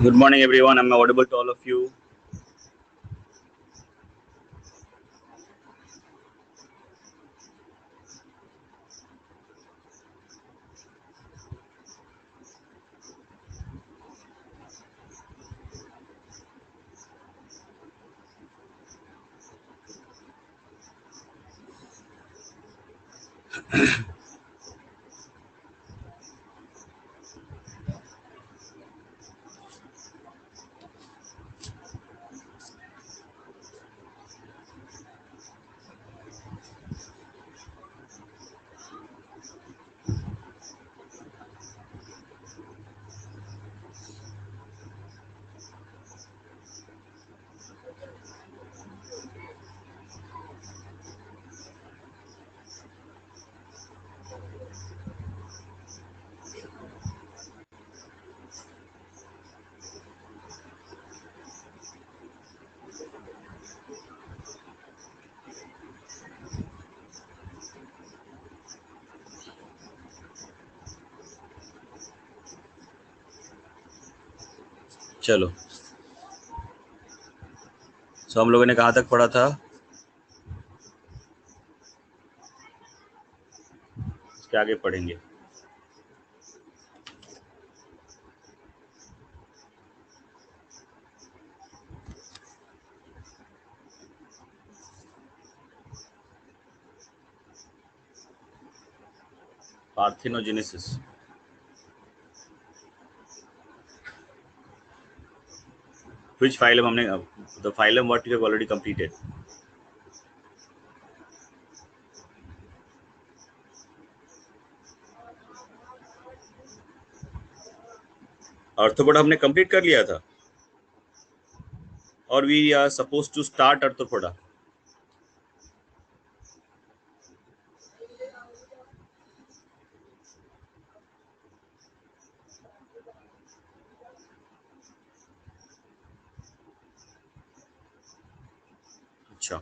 Good morning, everyone. Am I audible to all of you? चलो, हम लोगों ने कहाँ तक पढ़ा था? इसके आगे पढ़ेंगे। पार्थेनोजेनेसिस। Which phylum हमने the phylum what you have already completed? Arthropoda हमने कंप्लीट कर लिया था और we are suppose to start Arthropoda. अच्छा,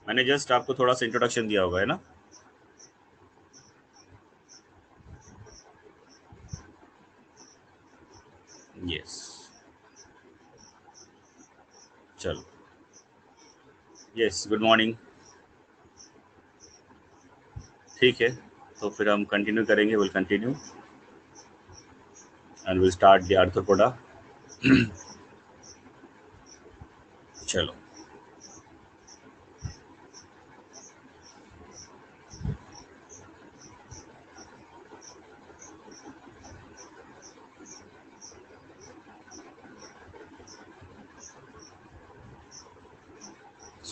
मैंने जस्ट आपको थोड़ा सा इंट्रोडक्शन दिया होगा, है ना? यस, चलो, यस, गुड मॉर्निंग। ठीक है, तो फिर हम कंटिन्यू करेंगे। Will continue and will start the arthropoda. चलो,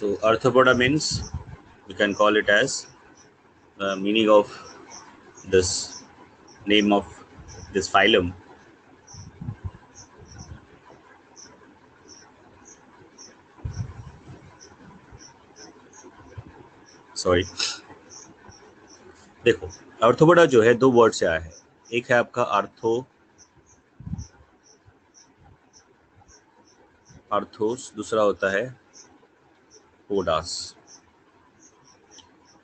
so arthropoda means we can call it as the meaning of this name of this phylum. Sorry, देखो, आर्थ्रोपोडा जो है दो वर्ड से आया है। एक है आपका आर्थोस, दूसरा होता है पोडास।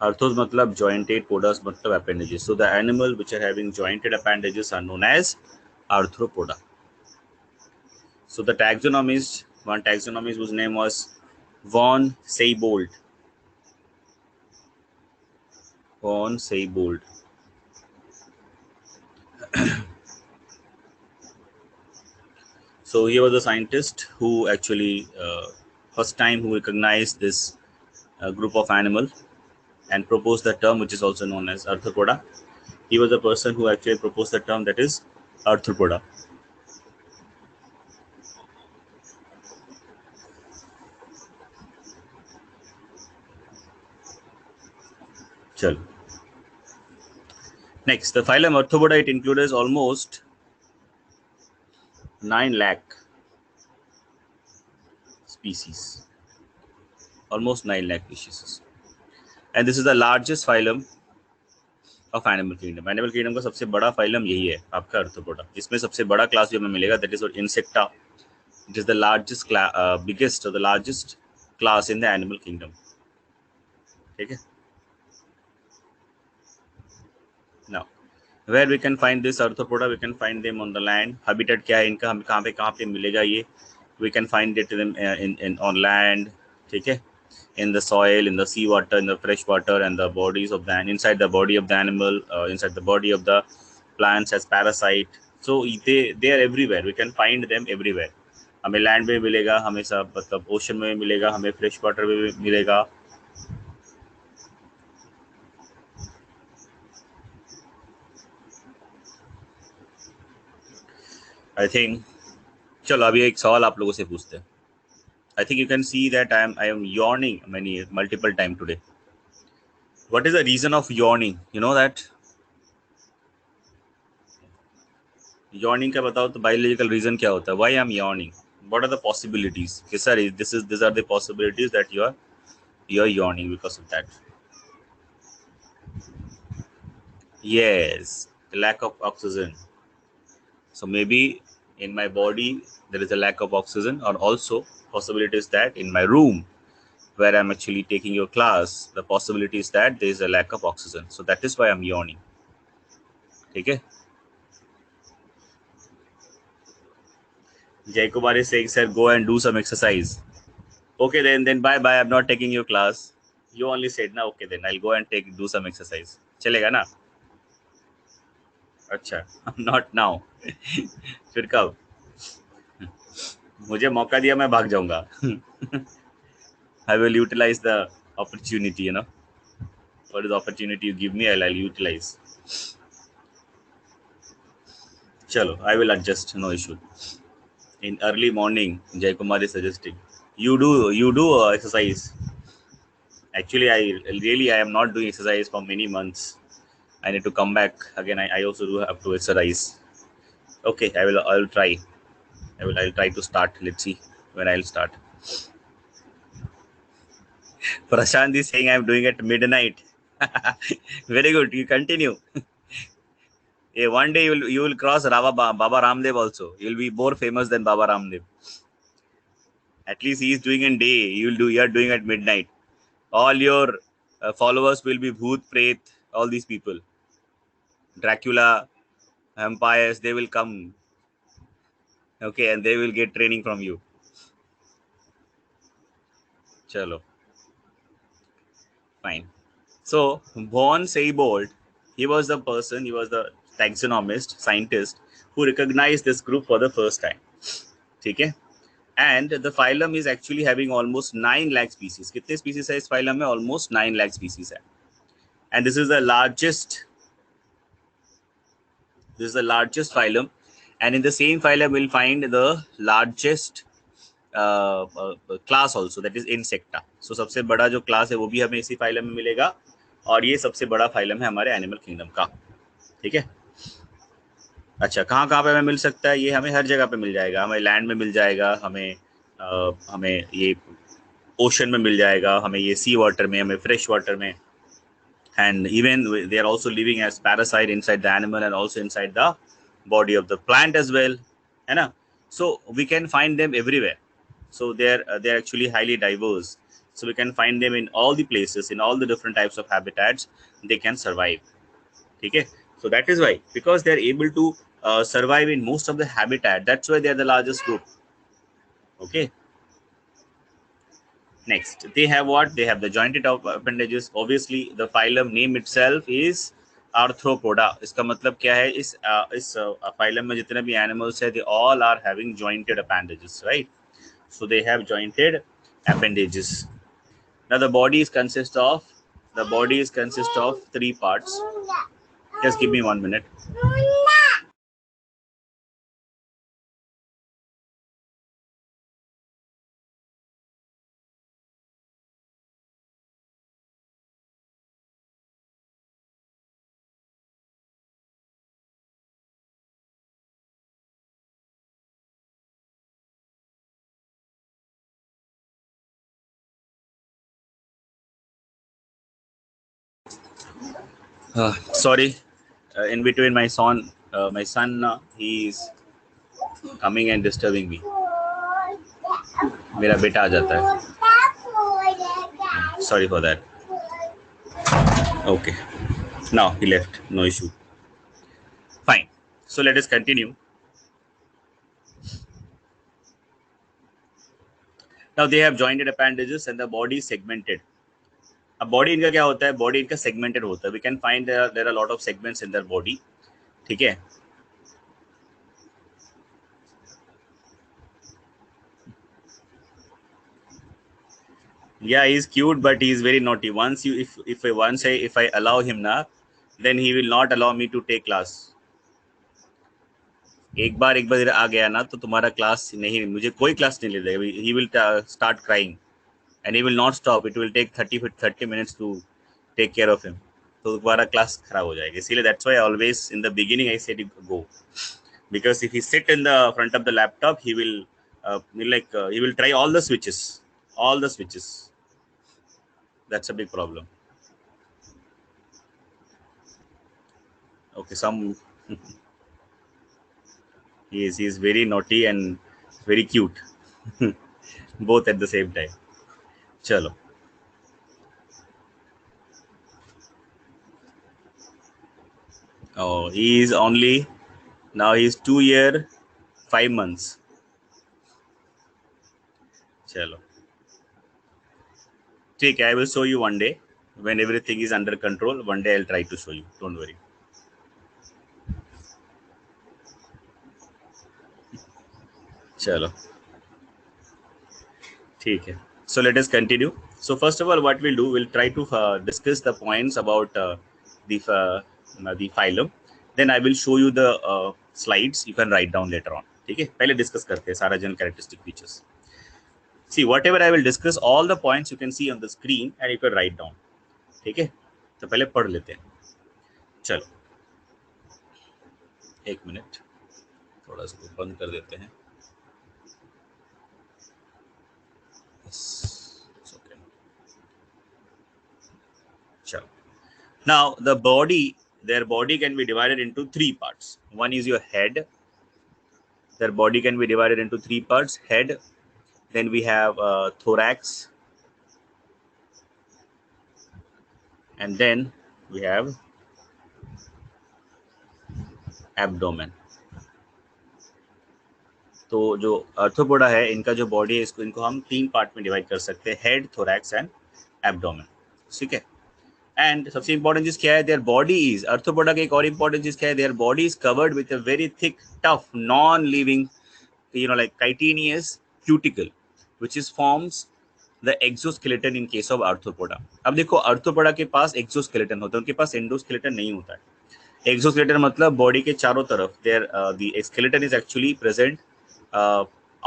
आर्थोस मतलब jointed, पोडास मतलब appendages. So the animal which are having jointed appendages are known as arthropoda. So the taxonomist, one taxonomist whose name was von Siebold. Von Siebold. So he was a scientist who actually first time who recognized this group of animal and proposed the term which is also known as arthropoda. He was the person who actually proposed the term that is arthropoda. Chalo. Next, the phylum Arthropoda, it includes almost 9 lakh species. Almost 9 lakh species. And this is the largest phylum of animal kingdom. Animal kingdom का सबसे बड़ा phylum यही है आपका Arthropoda. इसमें सबसे बड़ा class जो हमें मिलेगा that is Insecta. It is the largest, biggest or the largest class in the animal kingdom. ठीक है? Now, Where we can find this arthropoda? We can find them on the land. Habitat क्या है इनका, हम कहाँ पे मिलेगा ये? We can find it in on land, ठीक है? In the soil, in the sea water, in the fresh water, and the bodies of the inside the body of the animal, inside the body of the plants as parasite. So they are everywhere. We can find them everywhere. हमें land में मिलेगा, हमें सब मतलब ocean में मिलेगा, हमें fresh water में मिलेगा. आई थिंक चलो अभी एक सवाल आप लोगों से पूछते हैं. I think you can see that I am yawning multiple time today. What is the reason of yawning? You know that? Yawning का बताओ तो biological reason क्या होता है? Why I am yawning? What are the possibilities? Yes, sir. These are the possibilities that you are yawning because of that. Yes, the lack of oxygen. So maybe in my body there is a lack of oxygen, or also possibilities that in my room where I'm actually taking your class, the possibility is that there is a lack of oxygen. So that is why I'm yawning. Okay. Jay Kumar is saying, sir, go and do some exercise. Okay, then bye. I'm not taking your class. You only said na, okay, then I'll go and do some exercise. चलेगा ना? अच्छा, not now. फिर कब? मुझे मौका दिया मैं भाग जाऊंगा. I will utilize the opportunity, you know. What is the opportunity you give me, I'll utilize. Chalo, I will adjust, no issue. In early morning, Jay Kumar is suggesting you do exercise. Actually, I am not doing exercise for many months. I need to come back again. I also do have to exercise. Okay, I'll try. I'll try to start. Let's see when I'll start. Prashant is saying I'm doing at midnight. Very good. You continue. Yeah, one day you will cross Baba Ramdev also. You'll be more famous than Baba Ramdev. At least he is doing in day. You are doing at midnight. All your followers will be Bhoot, Pret, all these people. Dracula, vampires, they will come. Okay, and they will get training from you. Chalo. Fine. So, von Seibold, he was the taxonomist, scientist, who recognized this group for the first time. Okay? And the phylum is actually having almost 9 lakh species. Kitne species hai is phylum mein? Almost 9 lakh species hai. And this is the largest phylum. And in the same phylum, we'll find the largest class also, that is insecta. So सबसे बड़ा जो class है वो भी हमें इसी phylum में मिलेगा, और ये सबसे बड़ा phylum है हमारे animal kingdom का. ठीक है. अच्छा, कहाँ पे हमें मिल सकता है? ये हमें हर जगह पे मिल जाएगा. हमें लैंड में मिल जाएगा, हमें ये ओशन में मिल जाएगा, हमें ये सी वाटर में, हमें फ्रेश वाटर में. And even they are also living as parasite inside the animal and also inside the body of the plant as well, है ना? So we can find them everywhere. So they're actually highly diverse. So we can find them in all the places, in all the different types of habitats. They can survive. Okay. So that is why, because they're able to survive in most of the habitat. That's why they're the largest group. Okay. Next, they have what? They have the jointed appendages. Obviously, the phylum name itself is Arthropoda. इसका मतलब क्या है? इस phylum में जितने भी animals हैं, they all are having jointed appendages, right? So they have jointed appendages. Now the body consists of 3 parts. Just give me 1 minute. Sorry, in between my son, he is coming and disturbing me. मेरा बेटा आ जाता है. Sorry for that. Okay, now he left. No issue. Fine. So let us continue. Now they have jointed appendages and the body is segmented. अब body इनका क्या होता है, body इनका सेगमेंटेड होता है. We can find there are lot of segments in their body. ठीक है. Yeah, he's cute, but he's very naughty. Once you, if I allow him na, then he will not allow me to take class. एक बार आ गया ना तो तुम्हारा class नहीं, मुझे कोई क्लास नहीं ले देगा. He will start crying and he will not stop. It will take 30 minutes to take care of him. तो तुम्हारा क्लास खराब हो जाएगा. इसीलिए that's why always in the beginning I said go, because if he sit in the front of the laptop he will he will try all the switches. That's a big problem. Okay, he is very naughty and very cute. Both at the same time. Chalo. Oh, he is only now, he is 2 years 5 months. Chalo. ठीक है, I will show you one day when everything is under control. One day I'll try to show you. Don't worry. चलो ठीक है. So let us continue. So first of all, what we'll do, we'll try to discuss the points about the phylum. Then I will show you the slides. You can write down later on. ठीक है, पहले discuss करते हैं सारा general characteristic features. See, whatever I will discuss, all the points you can see on the screen and you can write down. ठीक है, तो पहले पढ़ लेते हैं. चलो एक मिनट, थोड़ा इसको बंद कर देते हैं. It's okay. Sure. Now the body, their body can be divided into 3 parts. One is your head. Their body can be divided into 3 parts. Head. Then we have thorax. And then we have abdomen. तो जो arthropoda है, इनका जो body है, इनको हम 3 part में divide कर सकते हैं, हेड, थोरैक्स एंड एब्डोमेन. ठीक है. एंड सबसे इंपॉर्टेंट चीज क्या है, देयर बॉडी इज, आर्थ्रोपोडा की एक और इंपॉर्टेंट चीज क्या है, their body is covered with a very thick tough non living like chitinous cuticle which is forms the exoskeleton in case of arthropoda. अब देखो आर्थ्रोपोडा के पास एक्सोस्केलेटन होता है, उनके पास एंडोस्केलेटन नहीं होता है. एक्सोस्केलेटन मतलब बॉडी के चारों तरफ, there the skeleton is actually present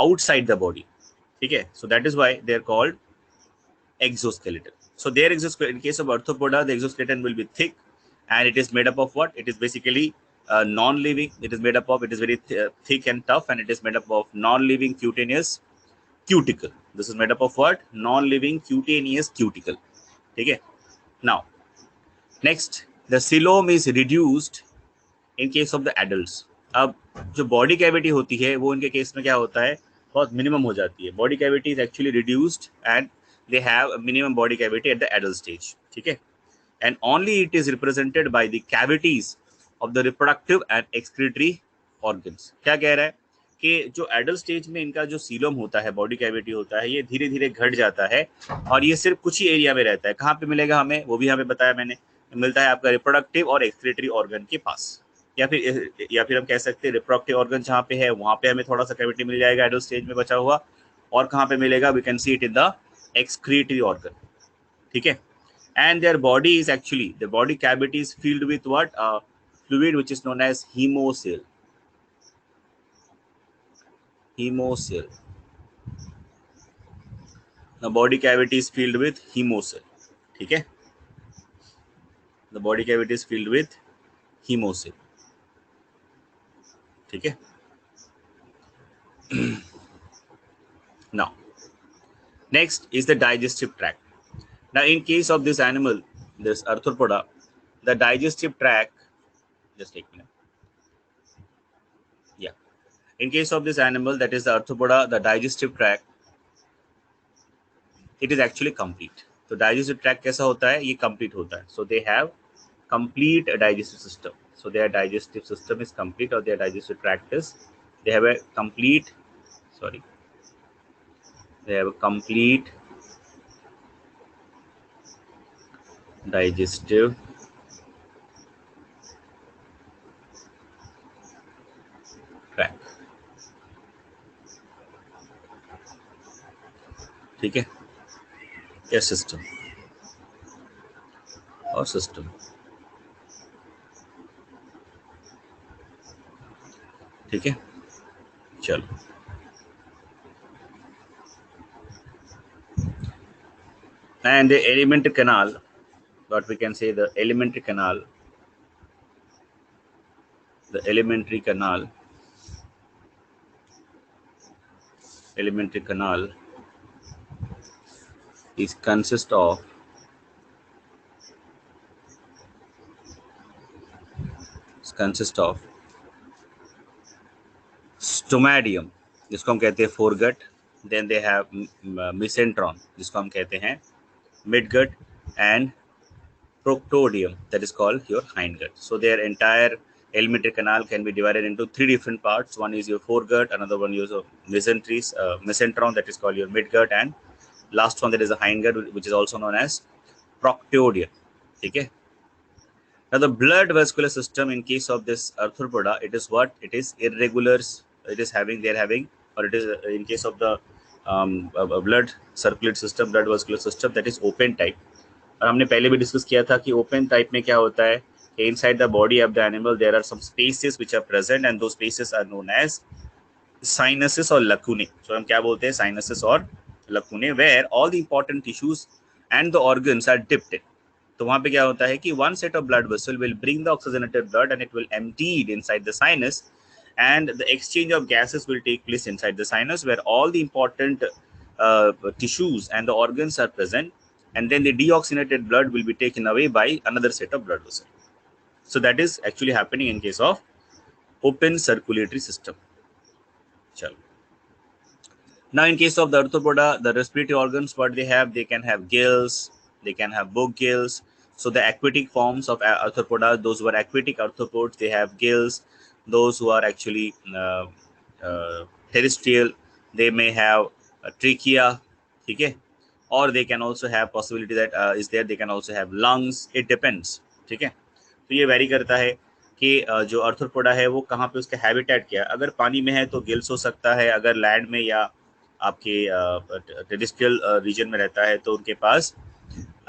outside the body. ठीक है. So that is why they are called exoskeleton. So their exoskeleton, in case of arthropoda, the exoskeleton will be thick and it is made up of what? It is basically non-living. It is made up of, it is very thick and tough, and it is made up of non-living cutaneous cuticle. This is made up of what? Non-living cutaneous cuticle. ठीक है. Now next, the coelom is reduced in case of the adults. अब जो body cavity होती है वो इनके case में क्या होता है, बहुत मिनिमम हो जाती है. Body cavity is actually reduced and they have a minimum body cavity at the adult stage. ठीक है. And only it is represented by the cavities of the reproductive and excretory organs. क्या कह रहा है कि जो एडल्ट स्टेज में इनका जो सीलोम होता है, बॉडी कैविटी होता है, ये धीरे धीरे घट जाता है और ये सिर्फ कुछ ही एरिया में रहता है. कहाँ पे मिलेगा हमें, वो भी हमें बताया मैंने, मिलता है आपका रिप्रोडक्टिव और एक्सक्रीटरी ऑर्गन के पास, या फिर हम कह सकते हैं रिप्रोडक्टिव ऑर्गन जहाँ पे है वहाँ पे हमें थोड़ा सा कैविटी मिल जाएगा एडल्ट स्टेज में बचा हुआ. और कहाँ पे मिलेगा, we can see it in the excretory organ. ठीक है. And their body is actually, the body cavity is filled with what? Fluid which is known as hemocoel. Hemocoel. The body cavity is filled with hemocoel. ठीक है. The body cavity is filled with hemocoel. ठीक है. Now next is the digestive tract. Now in case of this animal, this arthropoda, the digestive tract, just take a minute. Yeah. In case of this animal, that is the arthropoda, the digestive tract, it is actually complete. So digestive tract कैसा होता है, ये complete होता है. So they have complete digestive system. So their digestive system is complete, or their digestive tract is, they have a complete, sorry, they have a complete digestive tract. ठीक है, या system और सिस्टम, ठीक है। चलो, and the alimentary canal, what we can say, the alimentary canal, the alimentary canal is consist of स्टोमैडियम, जिसको हम कहते हैं फोरगट, देन दे हैव मिसेंट्रॉन, जिसको हम कहते हैं midgut, and proctodium, that is called your hindgut. So their entire alimentary canal can be divided into three different parts. One is your foregut, another one is your mesentron, that is called your midgut, and last one, that is the hindgut, which is also known as proctodium. Okay. Now the blood vascular system in case of this arthropoda, it is what? It is irregular. It is having, they are having, or it is in case of the blood circulatory system, blood vascular system, that is open type. और हमने पहले भी discuss किया था कि open type में क्या होता है कि inside the body of the animal there are some spaces which are present, and those spaces are known as sinuses और लकूने. सो हम क्या बोलते हैं? साइनसेस और lacunae, where all the important tissues and the organs are dipped. तो वहां पे क्या होता है कि one set of blood vessel will bring the oxygenated blood and it will emptied inside the sinus, and the exchange of gases will take place inside the sinus, where all the important tissues and the organs are present, and then the deoxygenated blood will be taken away by another set of blood vessels. So that is actually happening in case of open circulatory system. Chalo. Now in case of the arthropoda, the respiratory organs, what they have? They can have gills, they can have book gills. So the aquatic forms of arthropoda, those who are aquatic arthropods, they have gills. Those who are actually terrestrial, they may have trachea, okay, or they can also have possibility that is there, they can also have lungs. It depends, ठीक है. तो ये very करता है कि जो Arthropoda है वो कहाँ पे उसका हैबिटेट क्या है. अगर पानी में है तो गिल्स हो सकता है, अगर लैंड में या आपके टेरेस्ट्रियल रीजन में रहता है तो उनके पास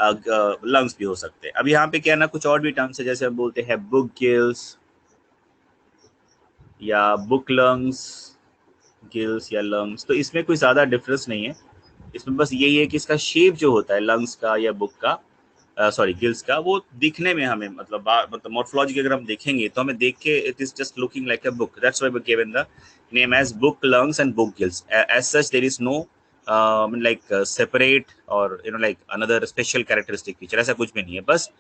लंग्स भी हो सकते हैं. अब यहाँ पे क्या ना, कुछ और भी टर्म्स है, जैसे हम बोलते हैं बुक गिल्स या बुक लंग्स, गिल्स या लंग्स. तो इसमें कोई ज़्यादा डिफरेंस नहीं है. इसमें बस यही है कि इसका शेप जो होता है लंग्स का या बुक का, सॉरी गिल्स का, वो दिखने में हमें मतलब मॉर्फोलॉजी अगर हम देखेंगे तो हमें देख के it is just looking like a book. That's why we given the name as book lungs and book gills. As such there is no like separate or like another special characteristic feature. ऐसा कुछ भी नहीं है, बस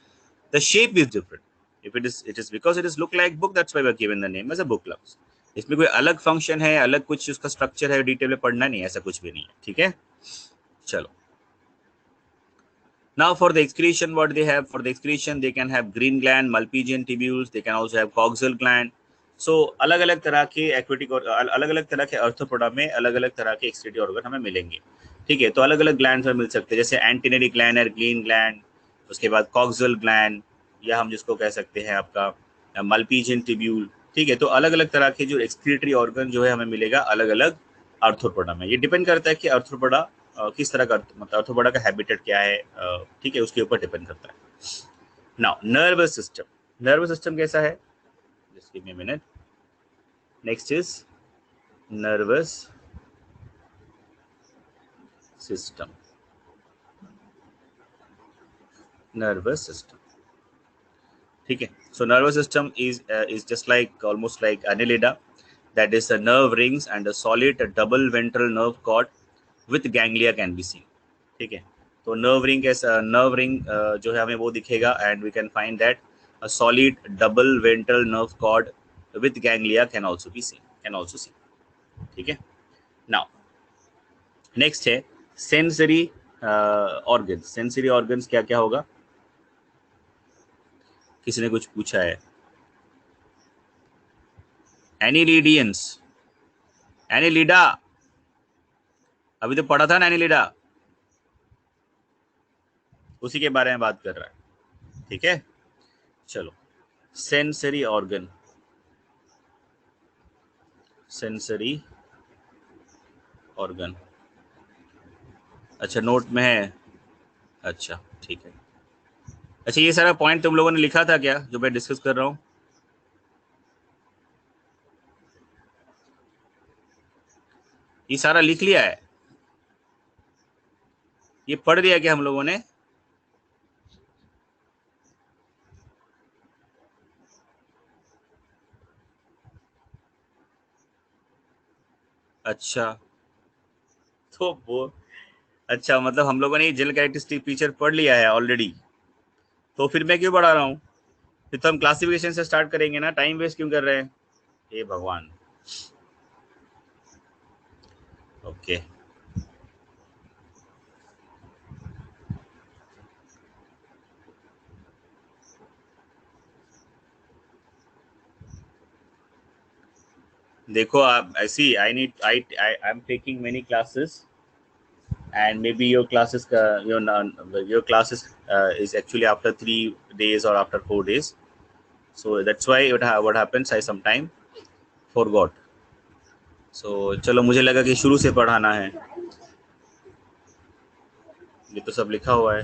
the shape is different. If it is because it is look like book, that's why we are given the name as a book lungs. इसमें कोई अलग function है, अलग कुछ उसका स्ट्रक्चर है, डिटेल में पढ़ना नहीं है, ऐसा कुछ भी नहीं है. ठीक है, चलो. Now for the excretion, what they have? For the excretion, they can have green gland, Malpighian tubules. They can also have coxal gland. So अलग अलग तरह के एक्वेटिक और अलग अलग तरह के अर्थोपोडा में अलग अलग तरह के एक्सक्रीटरी ऑर्गन हमें मिलेंगे. ठीक है, तो अलग अलग ग्लैंड में मिल सकते हैं, जैसे एंटिनरी ग्लैंड है, ग्रीन ग्लैंड, उसके बाद कॉक्सल ग्लैंड, या हम जिसको कह सकते हैं आपका मल्पीजियन ट्यूब्यूल. ठीक है, तो अलग अलग तरह के जो एक्सक्रीटरी ऑर्गन जो है हमें मिलेगा अलग अलग अर्थोपोडा में. ये डिपेंड करता है कि अर्थोपोडा किस तरह का, मतलब अर्थोपोडा का हैबिटेट क्या है, ठीक है, उसके ऊपर डिपेंड करता है. Now nervous system. Nervous system कैसा है? Just give me a minute. Next is nervous system. Nervous system, ठीक है. So nervous system is just like almost like annelida, that is the nerve rings and a solid double ventral nerve cord with ganglia can be seen. ठीक है, तो nerve ring जो है हमें वो दिखेगा, and we can find that a solid double ventral nerve cord with ganglia can also be seen. ठीक है. नाउ नेक्स्ट है सेंसरी ऑर्गन्स. सेंसरी ऑर्गन्स क्या क्या होगा? किसी ने कुछ पूछा है. एनिलिडियंस, एनिलिडा, अभी तो पढ़ा था ना एनिलिडा, उसी के बारे में बात कर रहा है। ठीक है, चलो। सेंसरी ऑर्गन, सेंसरी ऑर्गन, अच्छा नोट में है, अच्छा ठीक है। अच्छा ये सारा पॉइंट तुम लोगों ने लिखा था क्या जो मैं डिस्कस कर रहा हूँ? ये सारा लिख लिया है, ये पढ़ लिया क्या हम लोगों ने? अच्छा, तो वो, अच्छा मतलब हम लोगों ने ये जेल कैरेक्टरिस्टिक फीचर पढ़ लिया है ऑलरेडी, तो फिर मैं क्यों पढ़ा रहा हूँ? फिर तो हम क्लासिफिकेशन से स्टार्ट करेंगे ना, टाइम वेस्ट क्यों कर रहे हैं? हे भगवान। ओके, देखो आप ऐसी, I am taking many classes and maybe your classes your classes is actually after 3 days or after 4 days, so that's why what happens, I sometime forgot. So चलो, मुझे लगा कि शुरू से पढ़ाना है, ये तो सब लिखा हुआ है।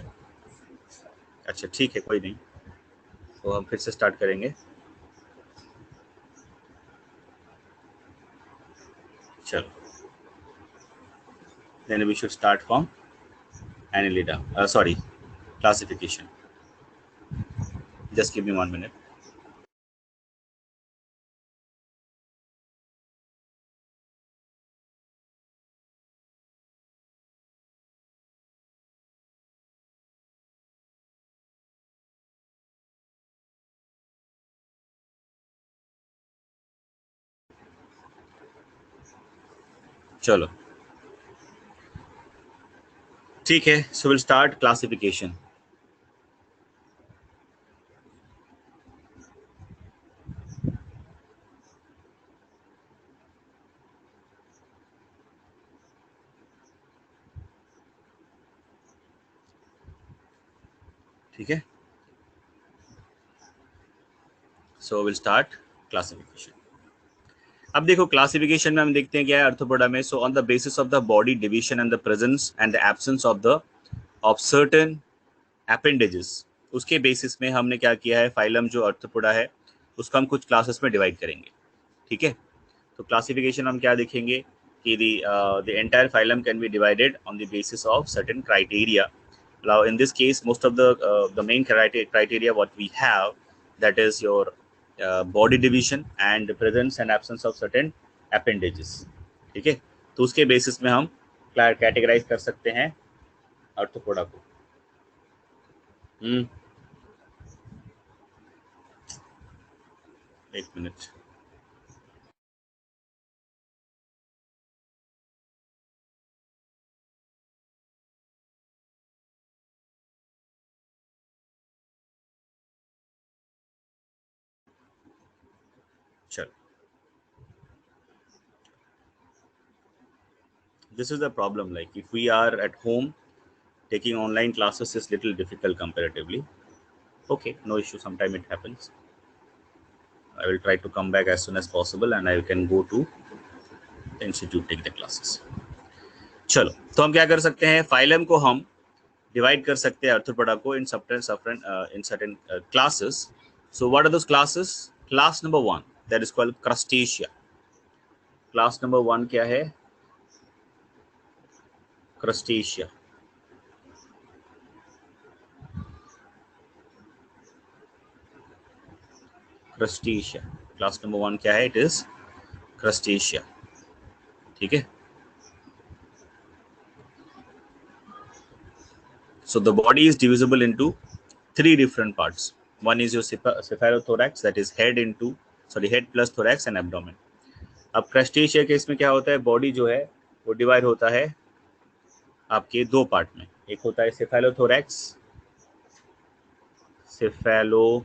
अच्छा ठीक है, कोई नहीं, तो हम फिर से स्टार्ट करेंगे। चलो, then we should start from annelida, sorry, classification. Just give me 1 minute. चलो ठीक है, so we'll start classification. ठीक है, so we'll start classification. अब देखो क्लासिफिकेशन में हम देखते हैं क्या है अर्थोपोडा में। So on the basis of the body division and the presence and the absence of certain appendages, उसके बेसिस में हमने क्या किया है, फाइलम जो अर्थोपोडा है उसको हम कुछ क्लासेस में डिवाइड करेंगे। ठीक है, तो क्लासिफिकेशन हम क्या देखेंगे कि the entire phylum can be divided on the basis of certain criteria. Now in this case most of the main criteria what we have, that is your body division and the presence and absence of certain appendages. ठीक है, तो उसके basis में हम categorise कर सकते हैं Arthropoda को। एक मिनट, चलो। This is the problem, like if we are at home taking online classes is little difficult comparatively. Okay, no issue, sometime it happens. I will try to come back as soon as possible and I can go to the institute take the classes. चलो, तो हम क्या कर सकते हैं, phylum को हम divide कर सकते हैं अर्थोपोडा को in certain classes. So what are those classes? Class number 1 that is called Crustacea. Class number 1 क्या है? क्रस्टेशिया. क्रस्टेशिया क्लास नंबर 1 क्या है? It is crustacea. ठीक है, so the body is divisible into 3 different parts. One is your cephalothorax, that is head plus thorax and abdomen. अब crustacea के इसमें क्या होता है, बॉडी जो है वो डिवाइड होता है आपके 2 पार्ट में. एक होता है cephalothorax, cephalothorax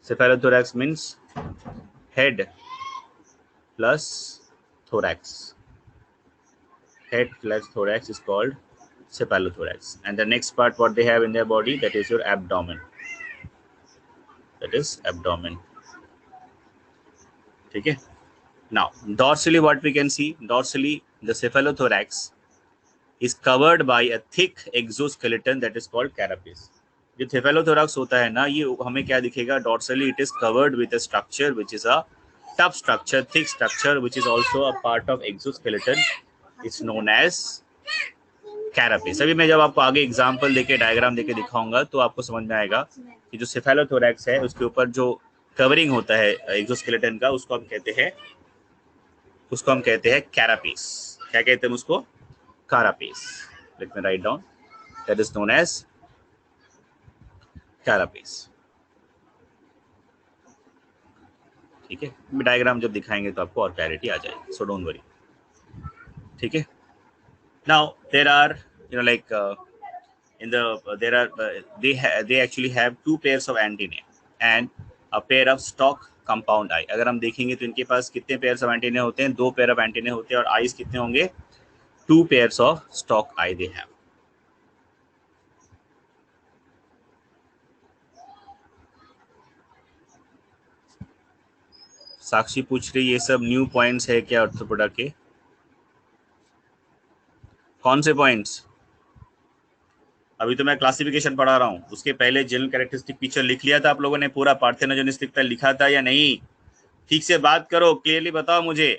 Cephalothorax means head plus thorax. Head plus thorax is called cephalothorax. And the next part what they have in their body, that is your abdomen. That is abdomen. Okay. Now, dorsally what we can see, dorsally the cephalothorax is covered by a thick exoskeleton that is called carapace. जो cephalothorax होता है ना, ये हमें क्या दिखेगा, dorsally it is covered with a structure which is a tough structure, thick structure, which is also a part of exoskeleton. It's known as carapace. अभी मैं जब आपको आगे एग्जांपल देके डायग्राम देके दिखाऊंगा तो आपको समझ में आएगा कि जो cephalothorax है उसके ऊपर जो कवरिंग होता है एक्सोस्केलेटन का, उसको हम कहते हैं carapace. क्या कहते हैं उसको? Carapace. Let me write down. That is known as carapace. ठीक है, डायग्राम जब दिखाएंगे तो आपको और क्लैरिटी आ जाएगी, सो डोंट वरी. ठीक है. Now there are, like in the there are they actually have two pairs of antennae and a pair of stalk compound eye. अगर हम देखेंगे तो इनके पास कितने pairs of antennae होते हैं? 2 pair of antennae होते हैं. और eyes कितने होंगे? 2 pairs of stalk eye they have. साक्षी पूछ रही ये सब न्यू पॉइंट्स है क्या ऑर्थोपोडा के? कौन से पॉइंट्स? अभी तो मैं क्लासिफिकेशन पढ़ा रहा हूँ, उसके पहले जनरल कैरेक्टरिस्टिक पिक्चर लिख लिया था आप लोगों ने, पूरा पार्थेनोजेनेसिस लिखा था या नहीं? ठीक से बात करो, क्लियरली बताओ मुझे.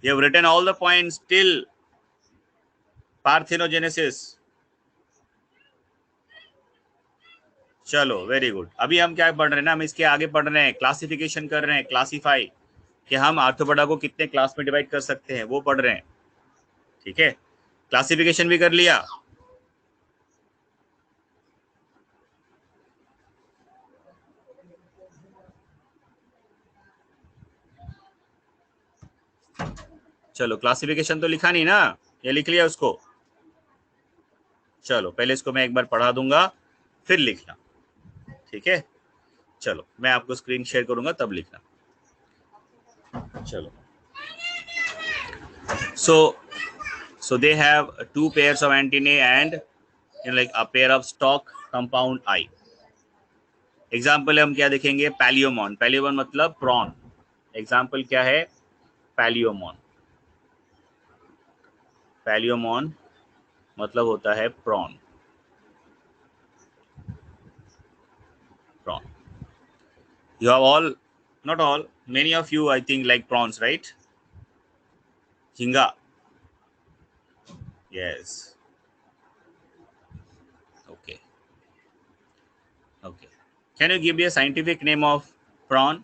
You have written all the points till parthenogenesis? चलो वेरी गुड. अभी हम क्या पढ़ रहे हैं ना, हम इसके आगे पढ़ रहे हैं, क्लासिफिकेशन कर रहे हैं, क्लासिफाई कि हम आर्थोपोडा को कितने क्लास में डिवाइड कर सकते हैं वो पढ़ रहे हैं. ठीक है, क्लासिफिकेशन भी कर लिया. चलो क्लासिफिकेशन तो लिखा नहीं ना, ये लिख लिया उसको? चलो पहले इसको मैं एक बार पढ़ा दूंगा फिर लिखना. ठीक है, चलो मैं आपको स्क्रीन शेयर करूंगा तब लिखना. चलो, so they have 2 pairs of antennae and like a pair of stalk compound eye. Example हम क्या देखेंगे? पैलियोमॉन. पैलियोमॉन मतलब प्रॉन. एग्जाम्पल क्या है? पैलियोमॉन. पैलियोमॉन मतलब होता है prawn. Prawn. You have all, not all, many of you I think like prawns, right? Jhinga. Yes. Okay. Okay. Can you give me a scientific name of prawn?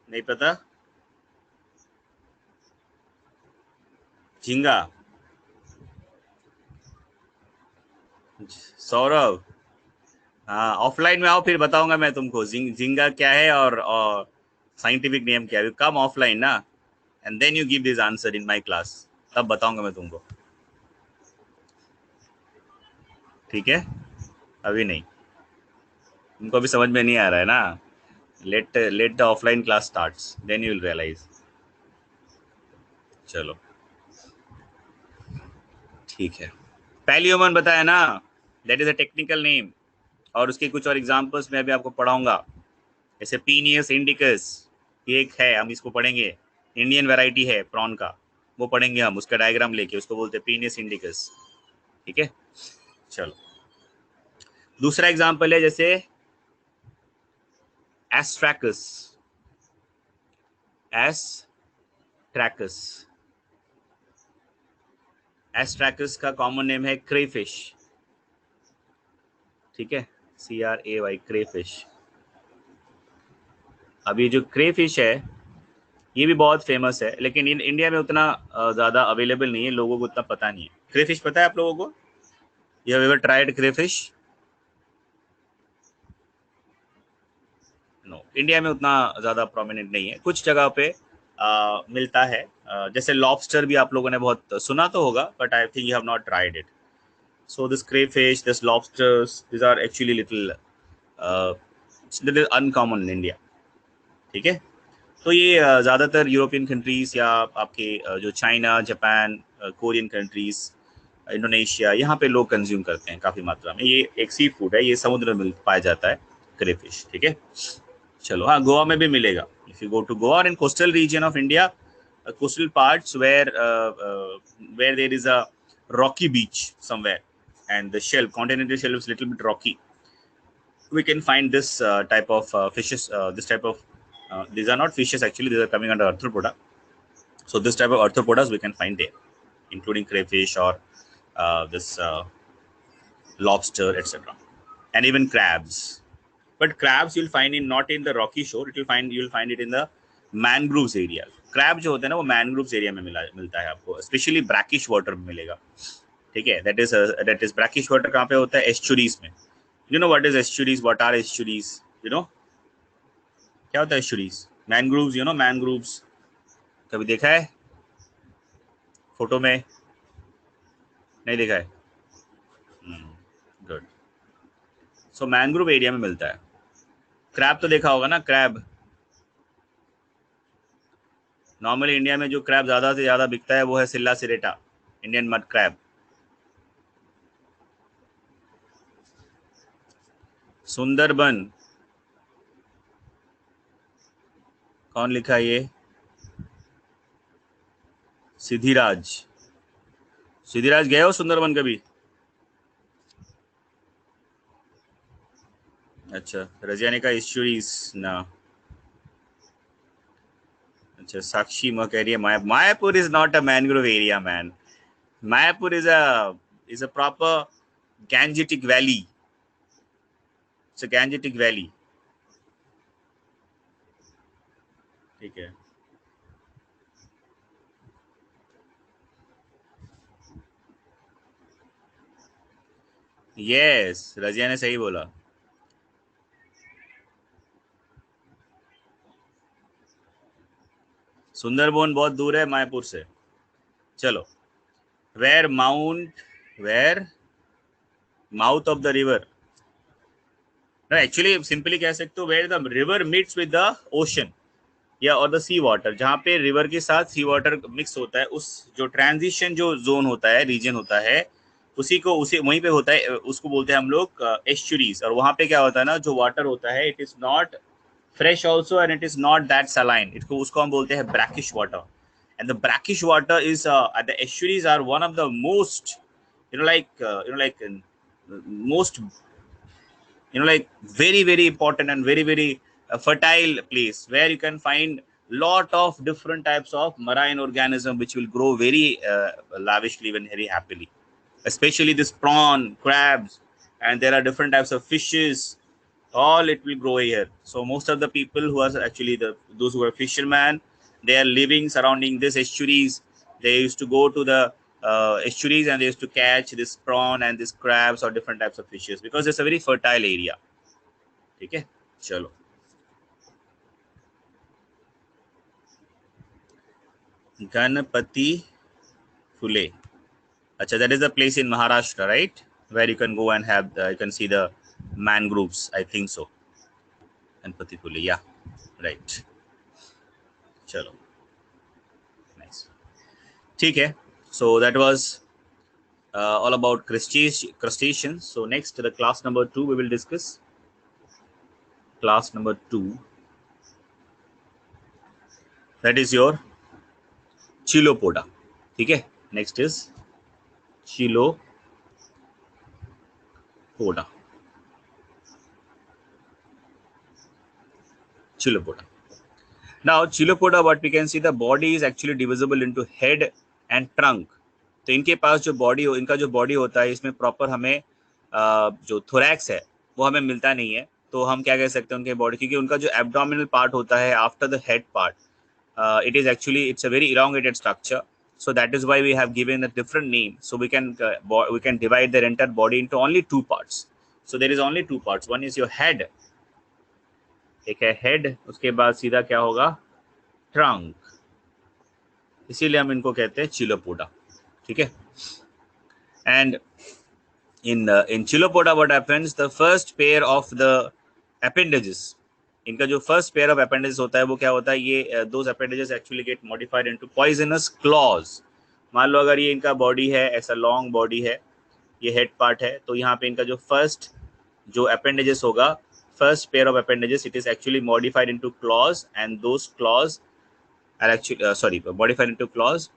नहीं पता? झींगा. सौरभ, हाँ ऑफलाइन में आओ फिर बताऊंगा मैं तुमको झींगा क्या है और साइंटिफिक नेम क्या है. कम ऑफलाइन ना, and then you give this answer in my class, तब बताऊंगा मैं तुमको. ठीक है, अभी नहीं, तुमको अभी समझ में नहीं आ रहा है ना. let the offline class starts, then you will realize. चलो ठीक है. पैलियोमन बताया ना, that is a technical name. और उसके कुछ और एग्जांपल्स मैं अभी आपको पढ़ाऊंगा. जैसे पीनियस इंडिकस, ये एक है, हम इसको पढ़ेंगे. इंडियन वैरायटी है प्रॉन का, वो पढ़ेंगे हम, उसका डायग्राम लेके, उसको बोलते हैं पीनियस इंडिकस. ठीक है, चलो दूसरा एग्जांपल है जैसे एस्ट्रैकस. एस्ट्रैकस का कॉमन नेम है क्रेफिश. ठीक है, CRAY, क्रेफिश. अभी जो क्रेफिश है ये भी बहुत फेमस है, लेकिन इंडिया में उतना ज़्यादा अवेलेबल नहीं है, लोगों को उतना पता नहीं है. क्रेफिश पता है आप लोगों को? You have ever tried crayfish? No, India में उतना ज़्यादा प्रोमिनेंट नहीं है, कुछ जगह पे मिलता है। जैसे लॉबस्टर भी आप लोगों ने बहुत सुना तो होगा, but I think you have not tried it. So this crayfish, this lobsters, these are actually little uncommon in India. ठीक है. तो ये ज़्यादातर यूरोपियन कंट्रीज या आपके जो China, Japan, Korean countries, Indonesia, यहाँ पे लोग कंज्यूम करते हैं काफ़ी मात्रा में. ये एक सी फूड है, ये समुद्र में पाया जाता है, क्रेफिश. ठीक है. चलो, हाँ, गोवा में भी मिलेगा. If you go to Goa और in coastal region of India, coastal parts where there is a rocky beach somewhere and the shelf, continental shelf is little bit rocky, we can find this type of fishes. This type of these are not fishes actually, these are coming under arthropoda. So this type of arthropodas we can find there, including crayfish or this lobster, etc., and even crabs. But crabs you'll find in not in the rocky shore, you'll find it in the mangroves area. Crab जो होता है ना, वो mangroves area में मिलता है आपको, specially brackish water में मिलेगा. ठीक है. दैट इज ब्रैकिश वाटर कहाँ पे होता है? एस्चुरीज में. You know what is estuaries? What are estuaries? You know क्या होता है estuaries? Mangroves. You know mangroves कभी देखा है फोटो में? नहीं देखा है. गुड. सो मैनग्रोव एरिया में मिलता है. क्रैब तो देखा होगा ना, क्रैब. नॉर्मली इंडिया में जो क्रैब ज़्यादा से ज़्यादा बिकता है वो है सिल्ला सिरेटा, इंडियन मड क्रैब. सुंदरबन कौन लिखा है ये? सिद्धिराज. सिद्धिराज गए हो सुंदरबन कभी? अच्छा, रजियाने का एस्चुरीज ना. अच्छा, साक्षी माँ कह रही है Mayapur is not a mangrove area man. Mayapur is a proper Gangetic valley. It's a Gangetic valley. ठीक है. यस, रजिया ने सही बोला. सुंदरबन बहुत दूर है मायापुर से. चलो, where mouth of the river. Actually simply कह सकते हो where the river meets with the ocean या और द सी वाटर. जहाँ पे रिवर के साथ सी वाटर मिक्स होता है, उस जो ट्रांजिशन जो जोन होता है, रीजन होता है, उसी वहीं पे होता है, उसको बोलते हैं हम लोग एस्चुरीज. और वहाँ पे क्या होता है ना, जो वाटर होता है it is not fresh also and it is not that saline. उसको हम बोलते हैं brackish water. And the brackish water is the estuaries are one of the most most very very important and very very fertile place where you can find lot of different types of marine organism which will grow very lavishly and very happily, especially this prawn, crabs, and there are different types of fishes. All it will grow here. So most of the people who are actually those who are fishermen, they are living surrounding this estuaries. They used to go to the estuaries and they used to catch this prawn and this crabs or different types of fishes because it's a very fertile area. ठीक है. चलो, गणपति फुले. अच्छा, that is the place in Maharashtra, right? Where you can go and have you can see the mangroves, I think so. Ganpati Phule, yeah, right. चलो, nice. ठीक है. So that was all about crustaceans. So next, the class number 2 we will discuss. Class number 2, that is your Chilopoda. ठीक है. Next is Chilopoda. Now Chilopoda, what we can see, the body is actually divisible into head and trunk. तो इनके पास जो इनका जो body होता है, इसमें प्रॉपर हमें जो थोरैक्स है वो हमें मिलता नहीं है. तो हम क्या कह सकते हैं उनके बॉडी, क्योंकि उनका जो एब्डोमिनल पार्ट होता है after the head part, it's a very elongated structure. So that is why we have given a different name. So we can divide their entire body into only two parts. So there is only two parts. One is your head एक है head, उसके बाद सीधा क्या होगा, trunk, इसीलिए हम इनको कहते हैं चिलोपोडा, ठीक है। And in Chilopoda what happens, the first pair of the appendages, इनका जो फर्स्ट पेयर ऑफ appendages होता है वो क्या होता है, ये those appendages actually get modified into poisonous claws। मान लो अगर ये इनका बॉडी है, ऐसा लॉन्ग बॉडी है, ये हेड पार्ट है, तो यहाँ पे इनका जो फर्स्ट जो appendages होगा, first pair of appendages, it is actually modified into claws and those claws are actually modified into claws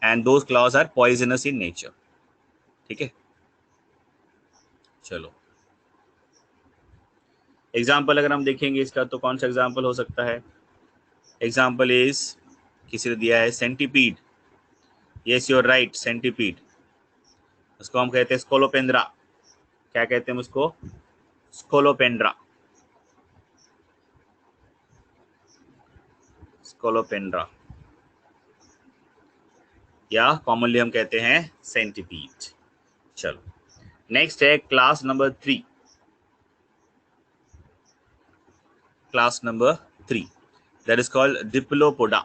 and those claws are poisonous in nature, ठीक है। चलो एग्जाम्पल अगर हम देखेंगे इसका तो कौन सा एग्जाम्पल हो सकता है, एग्जाम्पल इज, किसी ने दिया है centipede, yes your right, centipede, उसको हम कहते हैं स्कोलोपेंड्रा। क्या कहते हैं उसको, स्कोलोपेंड्रा, स्कोलोपेंड्रा, या कॉमनली हम कहते हैं सेंटीपीड। चलो नेक्स्ट है class number 3, class number 3 that is called Diplopoda,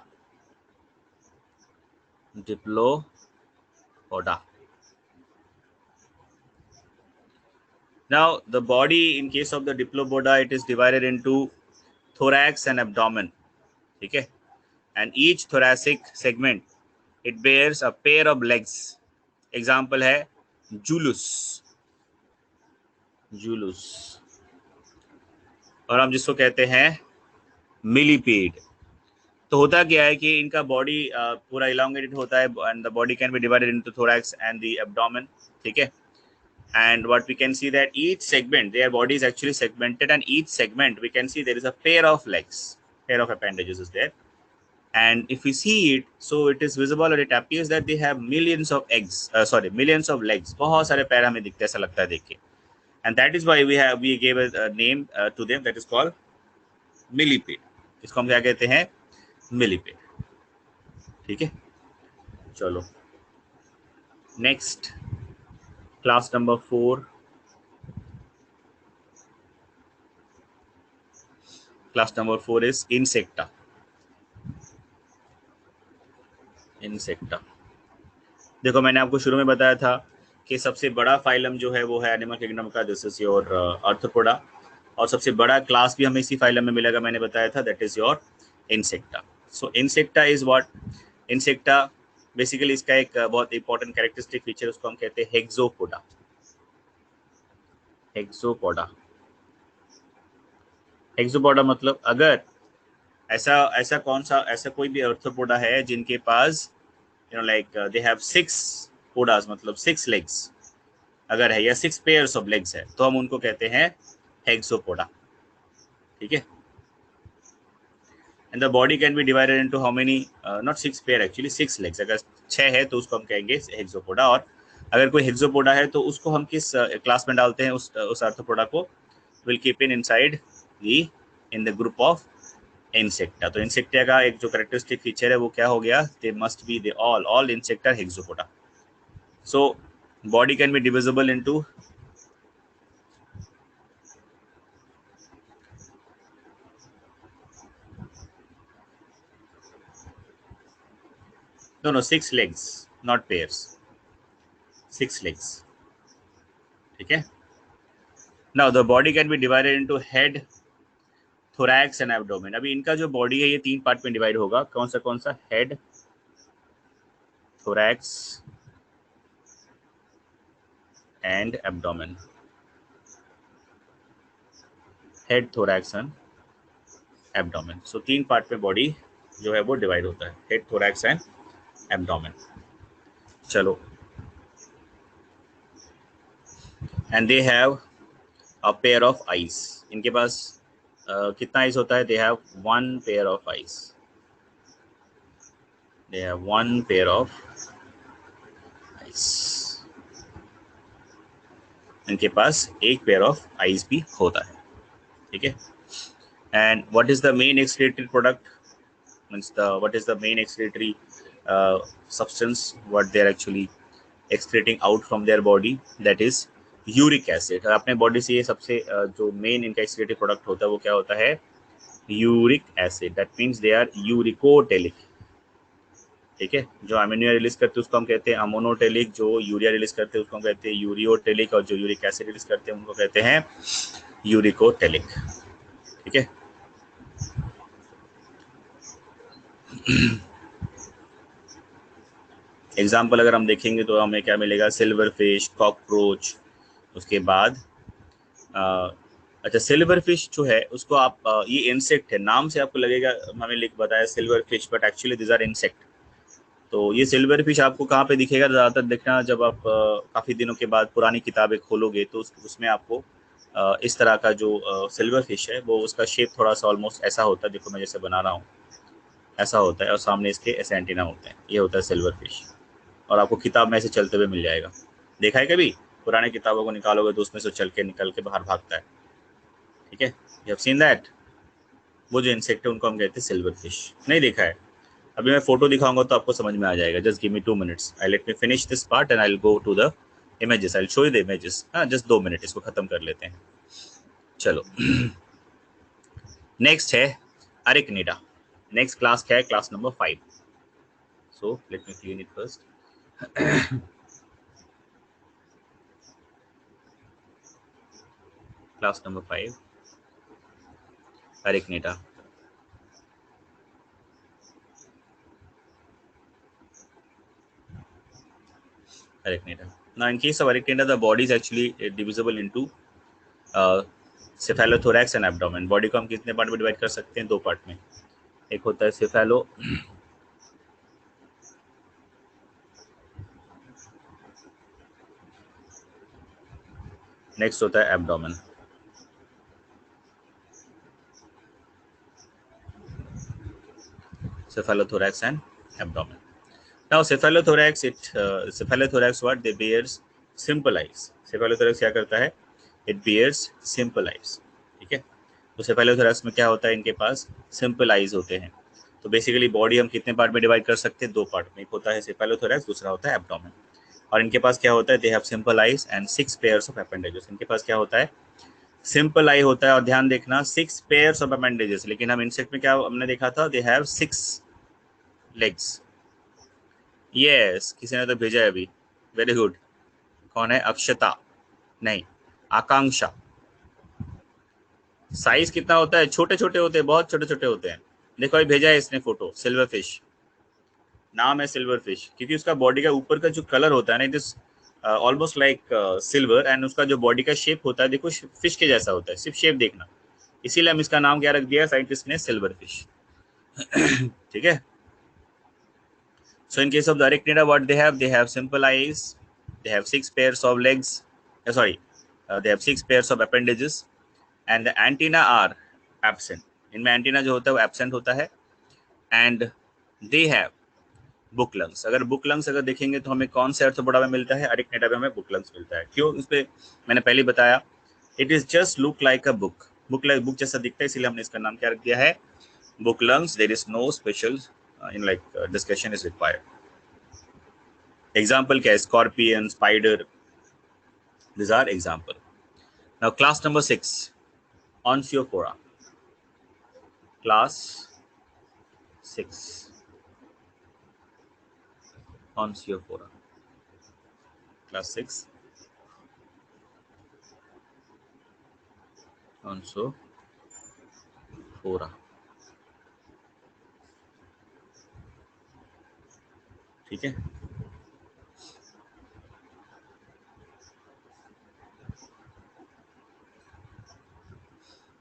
Diplopoda। Now the body in case of the Diplopoda, it is divided into thorax and abdomen, ठीक है, and each thoracic segment it bears a pair of legs। Example है जुलूस, जुलूस, और हम जिसको कहते हैं मिलीपेड। तो होता क्या है कि इनका बॉडी पूरा इलांगेटेड होता है and the body can be divided into thorax and the abdomen, ठीक है। And what we can see that each segment, their body is actually segmented, and each segment we can see there is a pair of legs, pair of appendages is there, and if we see it, so it is visible or it appears that they have millions of millions of legs, बहुत सारे पैर हमें दिखते ऐसा लगता है देख के, and that is why we gave a name to them, that is called millipede। इसको हम क्या कहते हैं, millipede, ठीक है। चलो next class number 4, class number 4 is insecta, insecta. देखो मैंने आपको शुरू में बताया था कि सबसे बड़ा फाइलम जो है वो है एनिमल किंगडम का, दिस इज योर आर्थ्रोपोडा, और सबसे बड़ा क्लास भी हमें इसी फाइलम में मिलेगा, मैंने बताया था, that is your insecta. So insecta is what, insecta basically इसका एक बहुत इंपॉर्टेंट कैरेक्टरिस्टिक फीचर उसको हम कहते हैं हेक्सोपोडा, हेक्सोपोडा, हेक्सोपोडा मतलब अगर ऐसा कौन सा, ऐसा कोई भी आर्थ्रोपोडा है जिनके पास like they have 6 podas, मतलब 6 legs अगर है, या 6 pairs of legs है, तो हम उनको कहते हैं हेक्सोपोडा, ठीक है। and the body can be divided into how many, not 6 pair actually, 6 legs, अगर 6 है तो उसको हम कहेंगे हेक्सोपोडा, और अगर कोई हेक्सोपोडा है तो उसको हम किस क्लास में डालते हैं, उस आर्थ्रोपोडा को will keep inside in the group of insecta. तो इंसेक्टा का एक जो कैरेक्टरिस्टिक फीचर है वो क्या हो गया, they must be they all Insecta Hexapoda. So body can be divisible into no 6 legs, not pairs, 6 legs, ठीक है। Now the body can be divided into head, thorax and abdomen. अभी इनका जो बॉडी है ये 3 पार्ट में divide होगा, कौन सा, head, thorax and abdomen, head, thorax and abdomen. So 3 part में बॉडी जो है वो डिवाइड होता है, हेड, थोरैक्स एंड एब्डोमेन। चलो and they have a pair of eyes, इनके पास कितना आईज होता है, they have 1 pair of eyes, they have 1 pair of eyes, इनके पास एक पेयर ऑफ आईज भी होता है, ठीक है। And what is the main excretory product, means what is the main excretory substance what they are actually excreting out from their body, that is uric acid. अपने body से ये सबसे जो मेन इनका एक्सक्रीटिव प्रोडक्ट होता है वो क्या होता है, uric acid, that means they are uricotelic. ठीक है, जो अमीनो रिलीज करते हैं उसको हम कहते हैं अमोनोटेलिक, जो यूरिया रिलीज करते हैं उसको हम कहते हैं यूरियोटेलिक, और जो यूरिक एसिड रिलीज करते हैं उनको कहते हैं यूरिकोटेलिक। ठीक है, एग्जाम्पल अगर हम देखेंगे तो हमें क्या मिलेगा, सिल्वर फिश, कॉकरोच, उसके बाद अच्छा सिल्वर फिश जो है उसको आप ये इंसेक्ट है, नाम से आपको लगेगा हमें लिख बताया silver fish, but actually this are insect. तो ये सिल्वर फिश आपको कहाँ पे दिखेगा ज़्यादातर, देखना जब आप काफ़ी दिनों के बाद पुरानी किताबें खोलोगे तो उसमें आपको इस तरह का जो सिल्वर फिश है वो उसका शेप थोड़ा सा ऑलमोस्ट ऐसा होता है, देखो मैं जैसे बना रहा हूँ ऐसा होता है, और सामने इसके ऐसे एंटीना होते हैं, ये होता है सिल्वर फिश। और आपको किताब में ऐसे चलते हुए मिल जाएगा, देखा है कभी? पुरानी किताबों को निकालोगे तो उसमें से चल के निकल के बाहर भागता है। ठीक है, यू हैव सीन दैट। वो जो इंसेक्ट है उनको हम कहते हैं सिल्वर फिश। नहीं देखा है? अभी मैं फोटो दिखाऊंगा तो आपको समझ में आ जाएगा। Just give me 2 minutes, I let me finish this part and I will go to the images, I will show you the images. हाँ, जस्ट 2 मिनट, इसको खत्म कर लेते हैं। चलो नेक्स्ट है अरिकनिडा। नेक्स्ट क्लास क्या है? Class number 5। So let me clean it first. Class number 5 अरिकनिडा। Arachnida. Now, in case of arachnida, the body is actually divisible into cephalothorax and abdomen. Body को हम कितने पार्ट में डिवाइड कर सकते हैं? 2 पार्ट में। एक होता है सेफेलो, नेक्स्ट होता है abdomen. Cephalothorax and abdomen. Now cephalothorax what they bears simple eyes. Cephalothorax क्या करता है? It bears simple eyes. ठीक है, तो cephalothorax में क्या होता है? इनके पास सिंपल आईज होते हैं। तो बेसिकली बॉडी हम कितने पार्ट में डिवाइड कर सकते हैं? 2 पार्ट में। एक होता है cephalothorax, दूसरा होता है एब्डोमेन। और इनके पास क्या होता है? They have simple eyes and 6 pairs of appendages. इनके पास क्या होता है? सिंपल आई होता है, और ध्यान देखना 6 पेयर्स ऑफ अपेंडेजेस। लेकिन हम इंसेक्ट में क्या हमने देखा था? They have 6 legs. यस, किसी ने तो भेजा है अभी, वेरी गुड। कौन है? अक्षता, नहीं आकांक्षा। साइज कितना होता है? छोटे छोटे होते हैं, बहुत छोटे छोटे होते हैं। देखो अभी भेजा है इसने फोटो, सिल्वर फिश, नाम है सिल्वर फिश, क्योंकि उसका बॉडी का ऊपर का जो कलर होता है ना, it is almost like silver, and उसका जो बॉडी का शेप होता है देखो फिश के जैसा होता है, सिर्फ शेप देखना। इसीलिए हम इसका नाम क्या रख दिया साइंटिस्ट ने? Silver fish. ठीक है, so in case of the arachnida, what they have simple eyes, they have 6 pairs of legs, sorry, they have 6 pairs of appendages, and the antenna are absent. इनमें एंटीना जो होता है वो absent होता है। And they have book lungs. अगर book lungs अगर देखेंगे तो हमें कौन से अर्थोपोडा में मिलता है? अरिकनेडा में हमें बुक लंग्स मिलता है। क्यों? इस पे मैंने पहले बताया, it is just look like a book, book जैसा दिखता है, इसीलिए हमने इसका नाम क्या रख दिया है? Book lungs. There is no special in like discussion is required. Example क्या है? Scorpion, spider, these are example. Now class number 6, Onsiophora. Class 6, Onsiophora. Class 6, Onsiophora. ठीक है,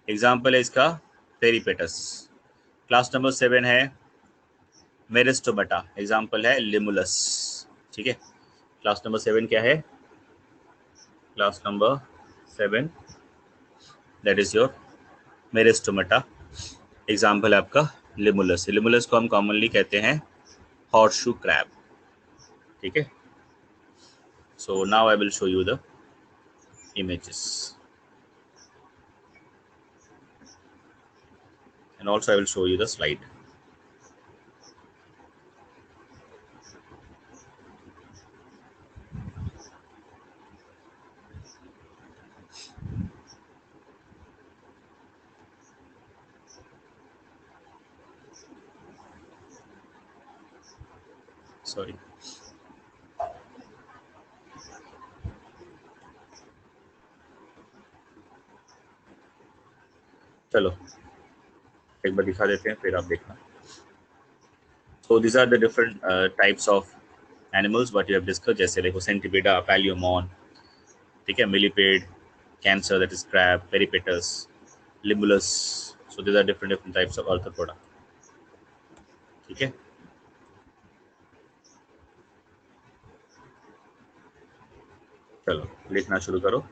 एग्जाम्पल है इसका पेरीपेटस। क्लास नंबर 7 है मेरिस्टोमेटा, एग्जाम्पल है लिमुलस। ठीक है, क्लास नंबर 7 क्या है? Class number 7 that is your Merostomata, example है आपका लिमुलस। लिमुलस को हम कॉमनली कहते हैं हॉर्सशू क्रैब। ठीक है, so now I will show you the images, and also I will show you the slide. Sorry. चलो एक बार दिखा देते हैं, फिर आप देखना। So these are the different types of animals what you have discussed, जैसे देखो सेंटिपिडा, पैलियोमॉन, ठीक है, millipede, cancer that is crab, peripatus, limulus. So these are different types of arthropoda, ठीक है। चलो लिखना शुरू करो,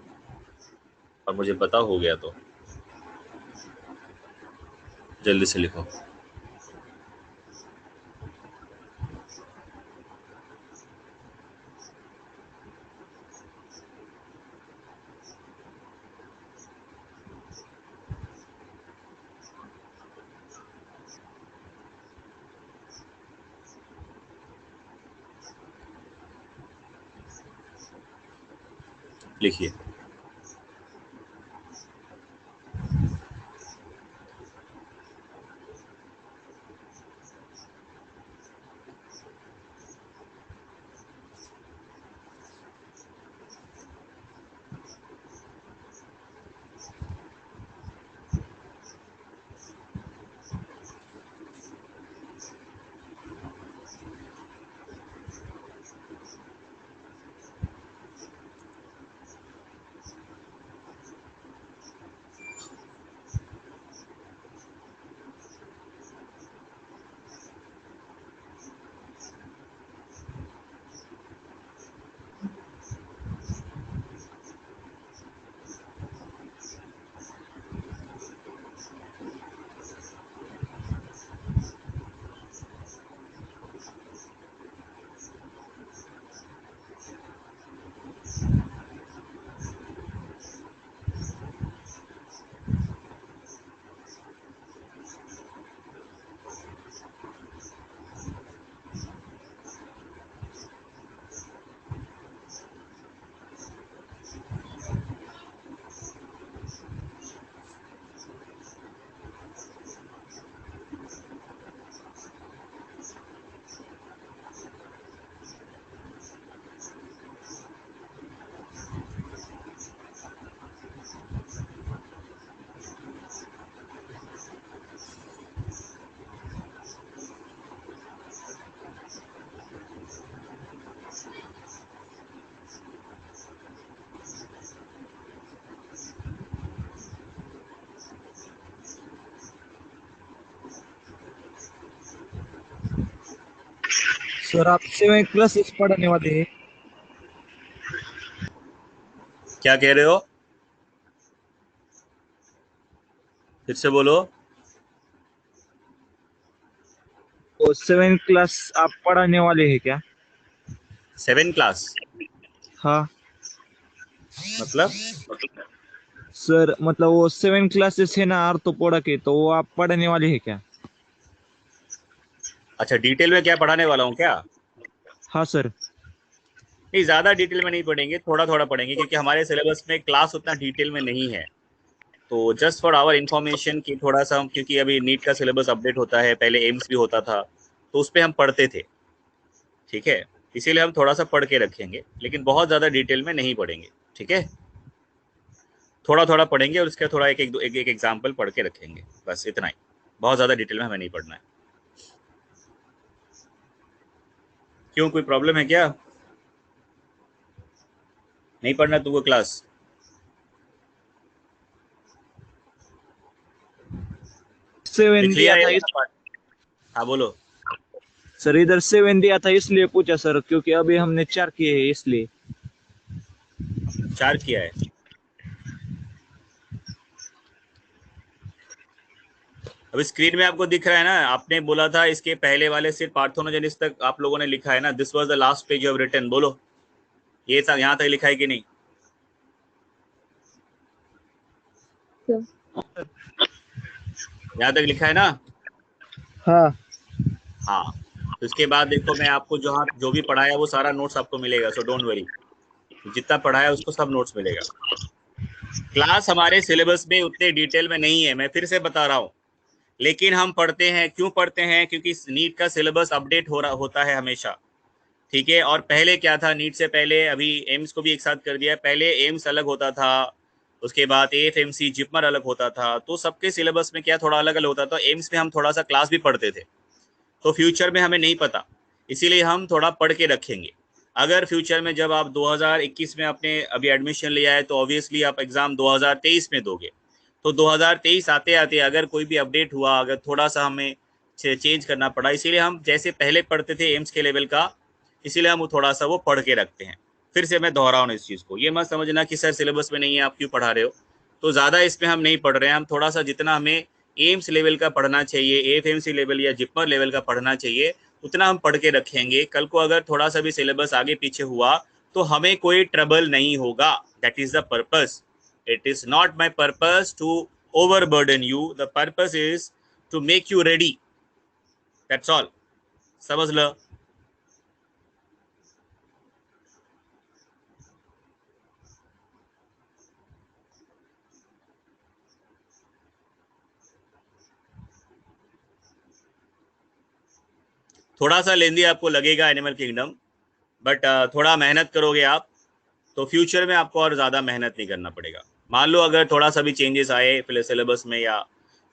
और मुझे पता हो गया तो जल्दी से लिखो। लिखिए। सर आप 7 क्लासेस पढ़ाने वाले हैं? क्या कह रहे हो, फिर से बोलो। तो 7 क्लास आप पढ़ाने वाले हैं क्या? 7 क्लास हाँ मतलब? सर, मतलब वो 7 क्लासेस है ना आर्थोपोडा के, तो वो आप पढ़ाने वाले हैं क्या? अच्छा, डिटेल में क्या पढ़ाने वाला हूँ क्या? हाँ सर। नहीं, ज़्यादा डिटेल में नहीं पढ़ेंगे, थोड़ा थोड़ा पढ़ेंगे, क्योंकि हमारे सिलेबस में क्लास उतना डिटेल में नहीं है। तो जस्ट फॉर आवर इन्फॉर्मेशन कि थोड़ा सा हम, क्योंकि अभी नीट का सिलेबस अपडेट होता है, पहले एम्स भी होता था, तो उस पर हम पढ़ते थे, ठीक है। इसीलिए हम थोड़ा सा पढ़ के रखेंगे, लेकिन बहुत ज़्यादा डिटेल में नहीं पढ़ेंगे, ठीक है। थोड़ा थोड़ा पढ़ेंगे, और उसका थोड़ा एक एक एग्जाम्पल पढ़ के रखेंगे, बस इतना ही। बहुत ज़्यादा डिटेल में हमें नहीं पढ़ना है। क्यों, कोई प्रॉब्लम है क्या? नहीं पढ़ना तुमको क्लास? सेवन लिख लिया दिया ये था वाला पार्ट? हाँ बोलो। सर इधर 7 दिया था इसलिए पूछा सर, क्योंकि अभी हमने 4 किए हैं इसलिए। 4 किया है? अभी स्क्रीन में आपको दिख रहा है ना, आपने बोला था इसके पहले वाले से पार्थोनोजेनिस तक आप लोगों ने लिखा है ना, this was the last page you have written, बोलो ये सब यहाँ तक लिखा है कि नहीं? यहाँ तक लिखा है ना? हाँ हाँ। तो इसके बाद देखो, मैं आपको जो भी पढ़ाया वो सारा नोट्स आपको मिलेगा, सो डोंट वरी, जितना पढ़ाया उसको सब नोट्स मिलेगा। क्लास हमारे सिलेबस में उतने डिटेल में नहीं है, मैं फिर से बता रहा हूँ, लेकिन हम पढ़ते हैं। क्यों पढ़ते हैं? क्योंकि नीट का सिलेबस अपडेट होता है हमेशा, ठीक है। और पहले क्या था, नीट से पहले अभी एम्स को भी एक साथ कर दिया। पहले एम्स अलग होता था, उसके बाद एएफएमसी जिपमर अलग होता था, तो सबके सिलेबस में क्या थोड़ा अलग अलग होता था। एम्स में हम थोड़ा सा क्लास भी पढ़ते थे, तो फ्यूचर में हमें नहीं पता, इसीलिए हम थोड़ा पढ़ के रखेंगे। अगर फ्यूचर में जब आप 2021 में आपने अभी एडमिशन लिया है, तो ऑब्वियसली आप एग्ज़ाम 2023 में दोगे, तो 2023 आते आते अगर कोई भी अपडेट हुआ, अगर थोड़ा सा हमें चेंज करना पड़ा, इसीलिए हम जैसे पहले पढ़ते थे एम्स के लेवल का, इसीलिए हम थोड़ा सा वो पढ़ के रखते हैं। फिर से मैं दोहरा हूँ इस चीज़ को, ये मत समझना कि सर सिलेबस में नहीं है आप क्यों पढ़ा रहे हो। तो ज़्यादा इसमें हम नहीं पढ़ रहे हैं, हम थोड़ा सा जितना हमें एम्स लेवल का पढ़ना चाहिए, एएफएमसी लेवल या जिपमर लेवल का पढ़ना चाहिए, उतना हम पढ़ के रखेंगे। कल को अगर थोड़ा सा भी सिलेबस आगे पीछे हुआ तो हमें कोई ट्रबल नहीं होगा। That is the purpose. It is not my purpose to overburden you, the purpose is to make you ready, that's all. समझ लो। थोड़ा सा लेंदी आपको लगेगा एनिमल किंगडम, बट थोड़ा मेहनत करोगे आप, तो फ्यूचर में आपको और ज़्यादा मेहनत नहीं करना पड़ेगा। मान लो अगर थोड़ा सा भी चेंजेस आए फिर सिलेबस में या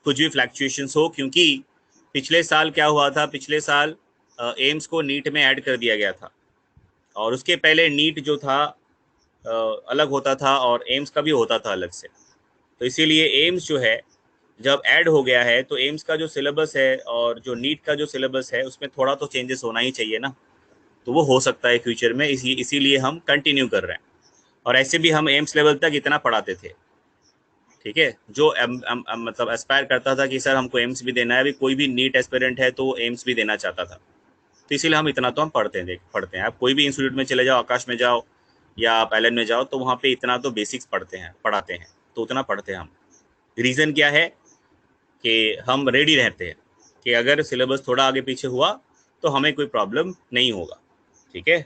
कुछ भी फ्लैक्चुएशंस हो, क्योंकि पिछले साल क्या हुआ था, पिछले साल एम्स को नीट में ऐड कर दिया गया था, और उसके पहले नीट जो था अलग होता था और एम्स का भी होता था अलग से। तो इसीलिए एम्स जो है जब ऐड हो गया है, तो एम्स का जो सिलेबस है और जो नीट का जो सिलेबस है उसमें थोड़ा तो चेंजेस होना ही चाहिए ना। तो वो हो सकता है फ्यूचर में, इसीलिए हम कंटिन्यू कर रहे हैं। और ऐसे भी हम एम्स लेवल तक इतना पढ़ाते थे। ठीक है, जो मतलब एस्पायर करता था कि सर हमको एम्स भी देना है, अभी कोई भी नीट एस्पिरेंट है तो एम्स भी देना चाहता था, तो इसीलिए हम इतना तो हम पढ़ते हैं, पढ़ते हैं। आप कोई भी इंस्टीट्यूट में चले जाओ, आकाश में जाओ या आप एलन में जाओ, तो वहाँ पे इतना तो बेसिक्स पढ़ाते हैं, तो उतना पढ़ते हैं हम। रीज़न क्या है कि हम रेडी रहते हैं कि अगर सिलेबस थोड़ा आगे पीछे हुआ तो हमें कोई प्रॉब्लम नहीं होगा। ठीक है।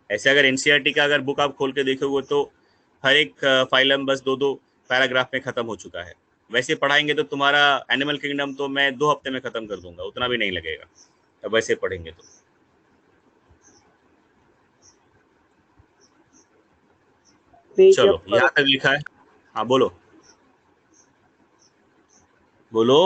ऐसे अगर एनसीईआरटी का अगर बुक आप खोल के देखोगे तो हर एक फाइलम बस 2-2 पैराग्राफ में ख़त्म हो चुका है। वैसे पढ़ाएंगे तो तुम्हारा एनिमल किंगडम तो मैं 2 हफ्ते में ख़त्म कर दूंगा, उतना भी नहीं लगेगा। अब वैसे पढ़ेंगे तो ठीक है चलो, पर यहाँ तक लिखा है। हाँ बोलो, बोलो।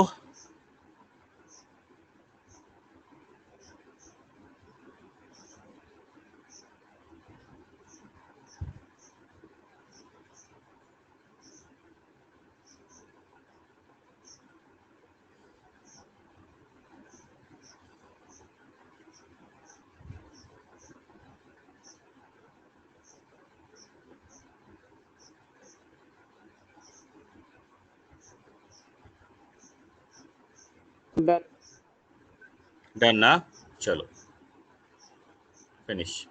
डन। डन ना। चलो, फिनिश।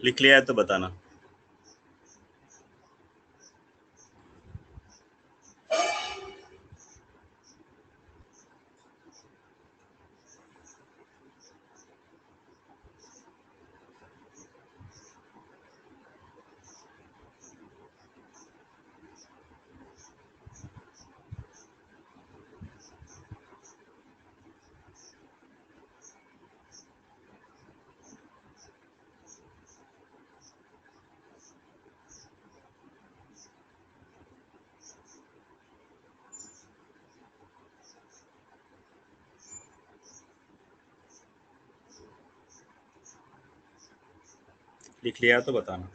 लिख लिया है तो बताना। लिख लिया है तो बताना।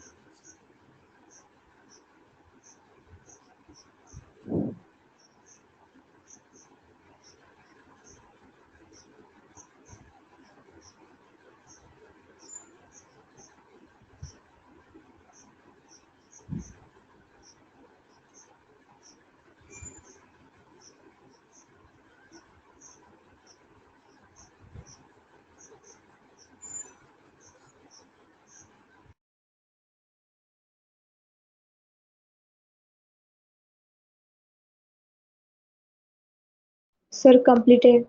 Sir, completed.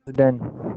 Done.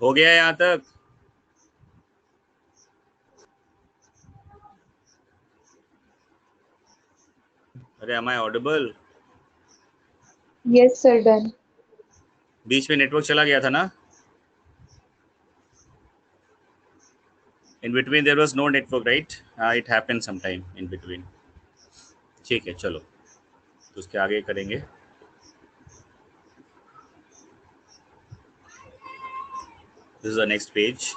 हो गया यहाँ तक? अरे am I audible? Yes, sir, done. बीच में नेटवर्क चला गया था ना? In between there was no network, right? It happened sometime in between. ठीक है, चलो तो उसके आगे करेंगे. This is the next page.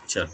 चलो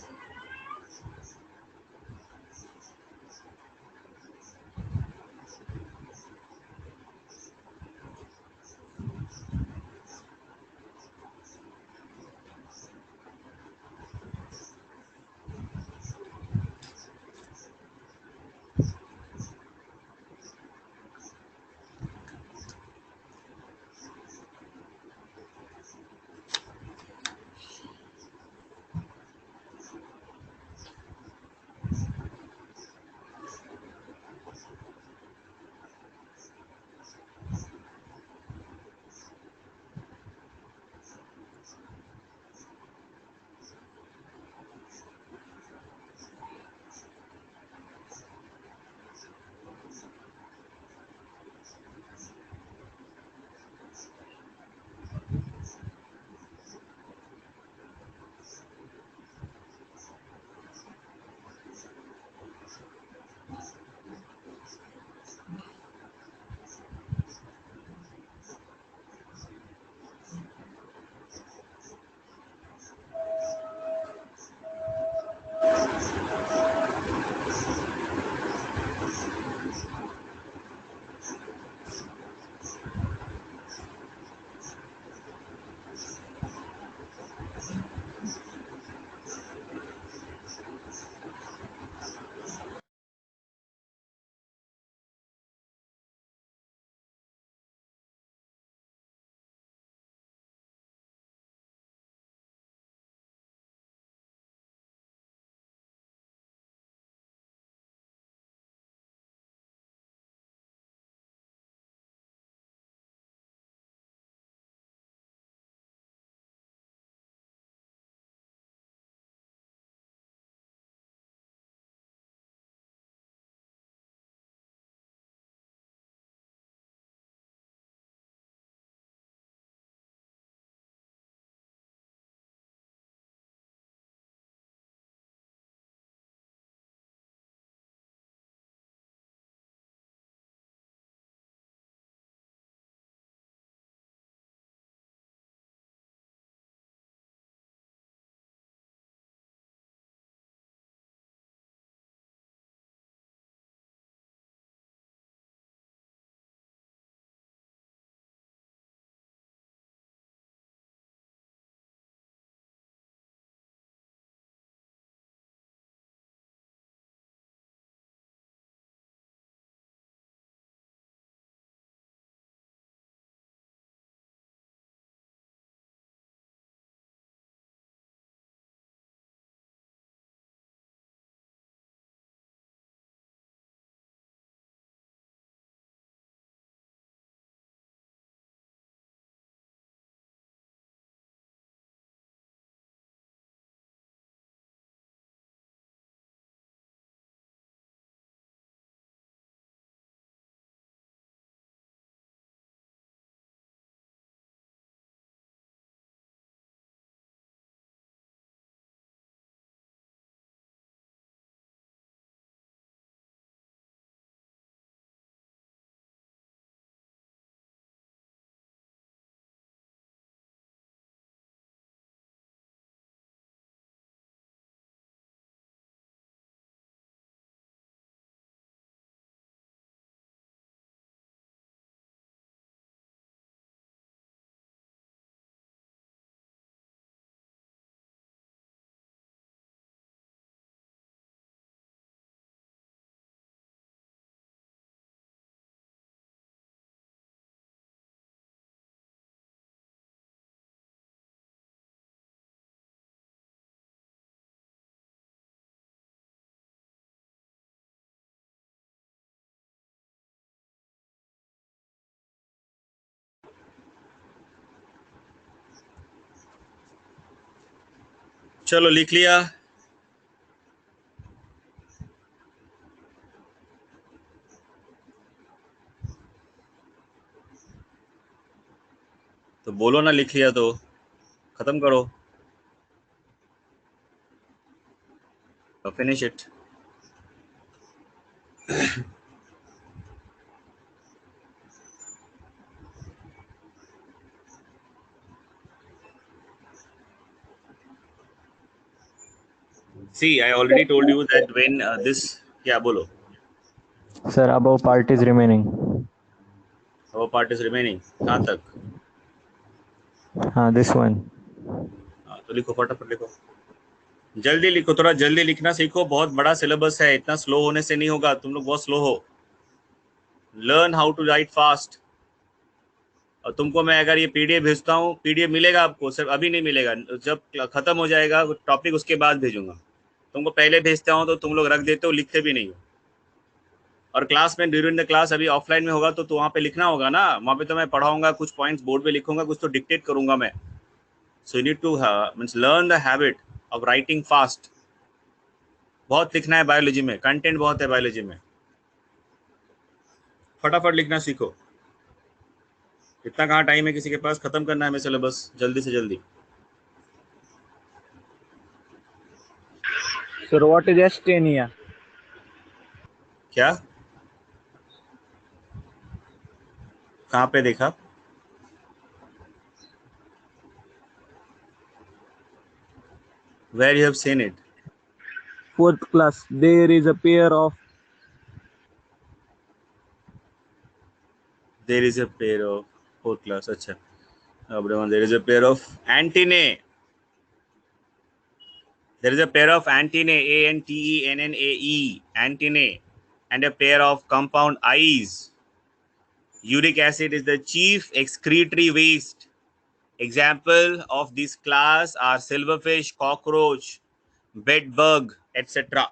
चलो लिख लिया। तो बोलो ना, लिख लिया तो खत्म करो, finish it. See, I already told you that when this, क्या बोलो? Sir, above part is remaining. Our part is remaining. कहाँ तक? This one. हाँ, तो लिखो, फटाफट लिखो, जल्दी लिखो, थोड़ा जल्दी लिखना सीखो, बहुत बड़ा सिलेबस है, इतना स्लो होने से नहीं होगा, तुम लोग बहुत स्लो हो। Learn how to write fast. और तुमको मैं अगर ये पीडीएफ भेजता हूँ, पीडीएफ मिलेगा आपको, सिर्फ अभी नहीं मिलेगा, जब खत्म हो जाएगा टॉपिक उसके बाद भेजूंगा। तुमको पहले भेजता हूँ तो तुम लोग रख देते हो, लिखते भी नहीं हो। और क्लास में ड्यूरिंग द क्लास अभी ऑफलाइन में होगा तो वहाँ पे लिखना होगा ना, वहाँ पे तो मैं पढ़ाऊंगा, कुछ पॉइंट्स बोर्ड पे लिखूंगा, कुछ तो डिक्टेट करूंगा मैं। So you need two means learn the habit of writing fast. बहुत लिखना है बायोलॉजी में, कंटेंट बहुत है बायोलॉजी में, फटाफट लिखना सीखो। इतना कहाँ टाइम है किसी के पास, खत्म करना है हमें सिलेबस जल्दी से जल्दी। Sir what is asthenia? क्या, कहाँ पे देखा? Where you have seen it? Fourth class. There is a pair of there is a pair of, fourth class, अच्छा। There is a pair of antennae, there is a pair of antennae, antennae, antennae, and a pair of compound eyes. Uric acid is the chief excretory waste. Example of this class are silverfish, cockroach, bedbug, etc.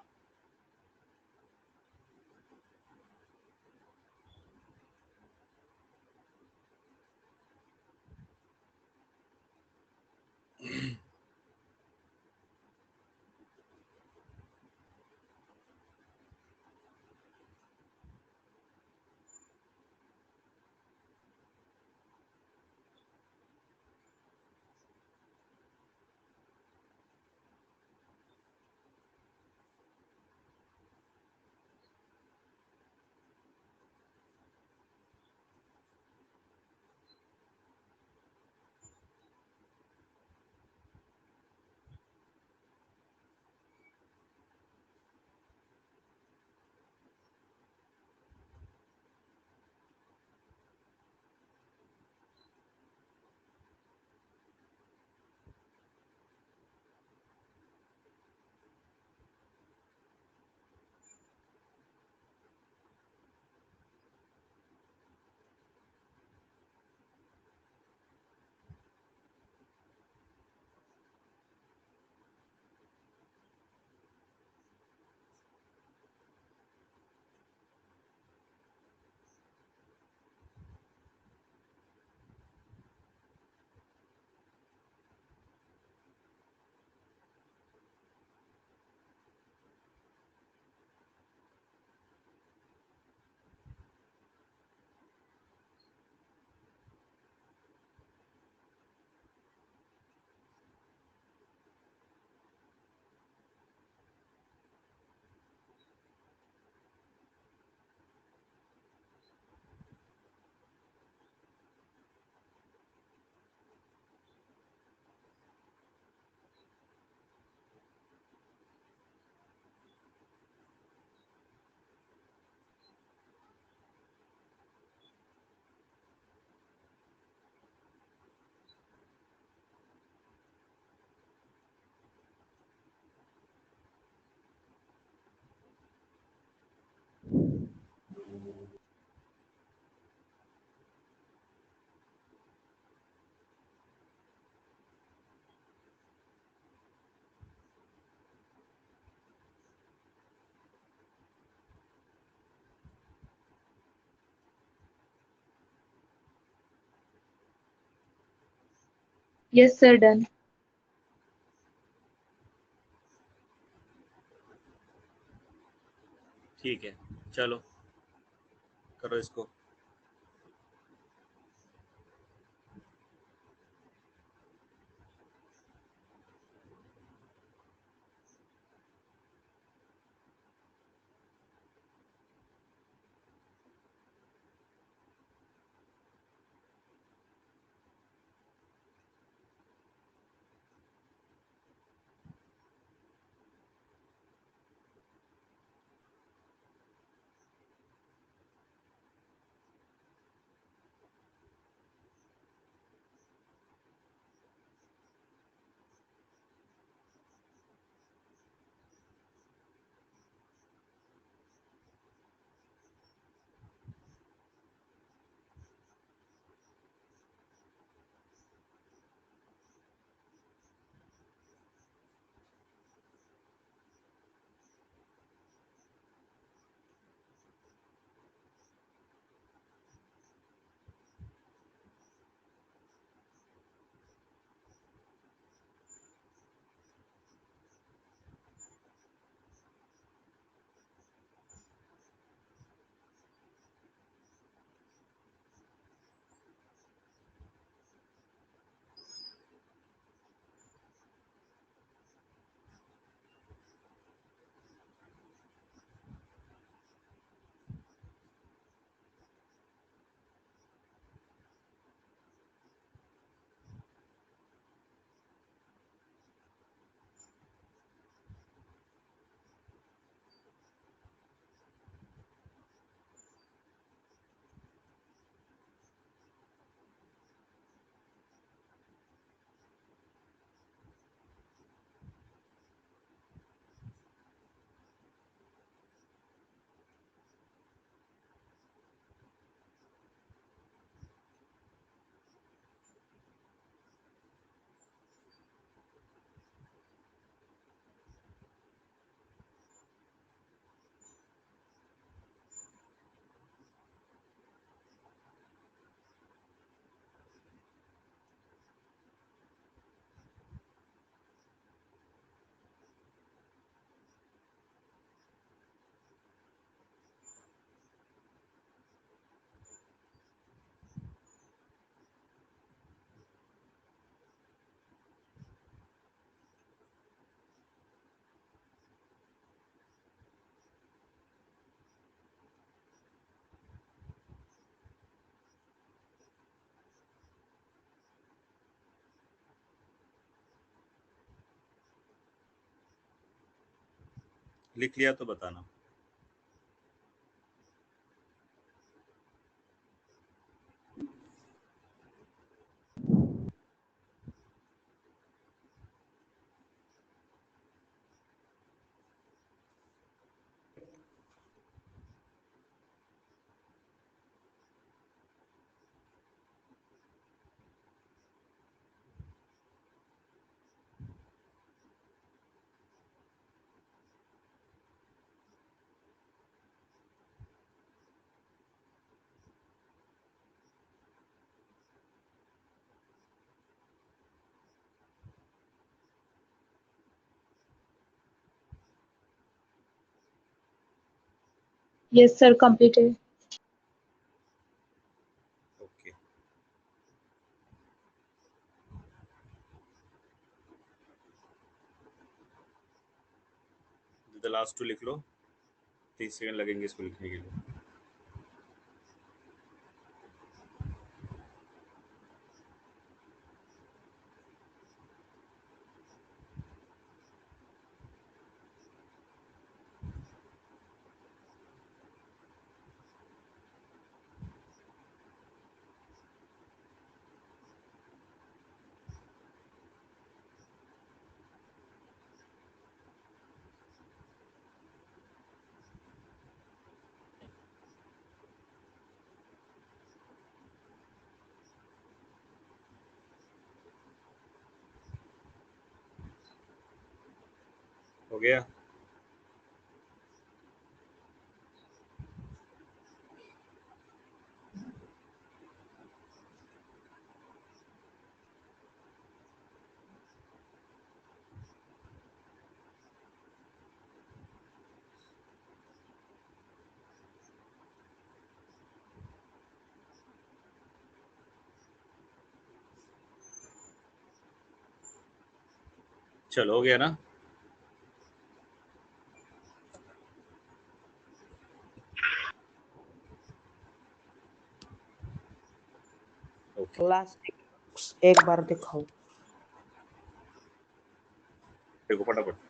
Yes, sir, done. ठीक है, चलो करो इसको। लिख लिया तो बताना। Yes, sir, completed. Okay, the last two लिख लो, 30 सेकंड लगेंगे इसको लिखने के लिए। हो गया? चलो हो गया ना? ओके लास्ट एक बार दिखाओ। देखो फटाफट।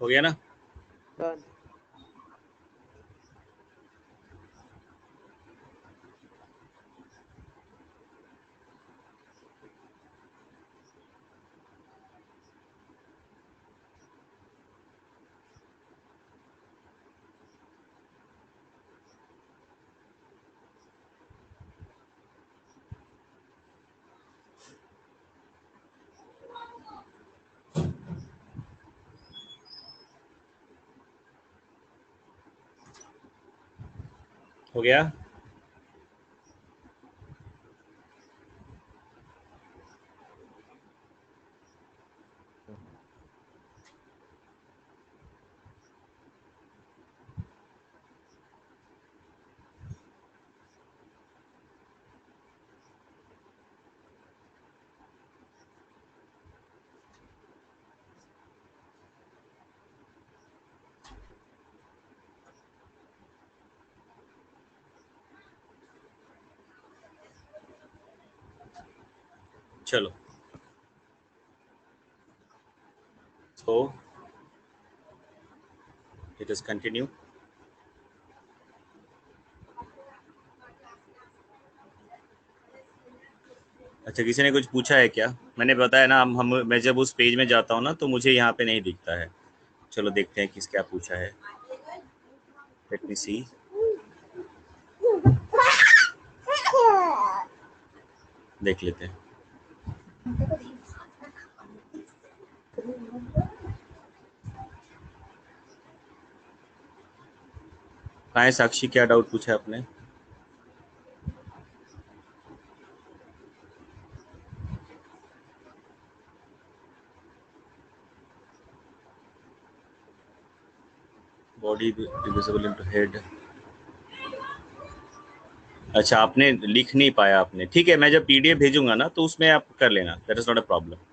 हो गया ना? डन। हो गया? चलो so let us continue. अच्छा, किसी ने कुछ पूछा है क्या? मैंने बताया ना, मैं जब उस पेज में जाता हूँ ना तो मुझे यहाँ पे नहीं दिखता है। चलो देखते हैं किस क्या पूछा है। लेट मी सी। देख लेते हैं। कहाँ है साक्षी? क्या डाउट पूछा आपने? Body divisible into head. अच्छा, आपने लिख नहीं पाया आपने। ठीक है, मैं जब पीडीएफ भेजूंगा ना तो उसमें आप कर लेना, that is not a problem.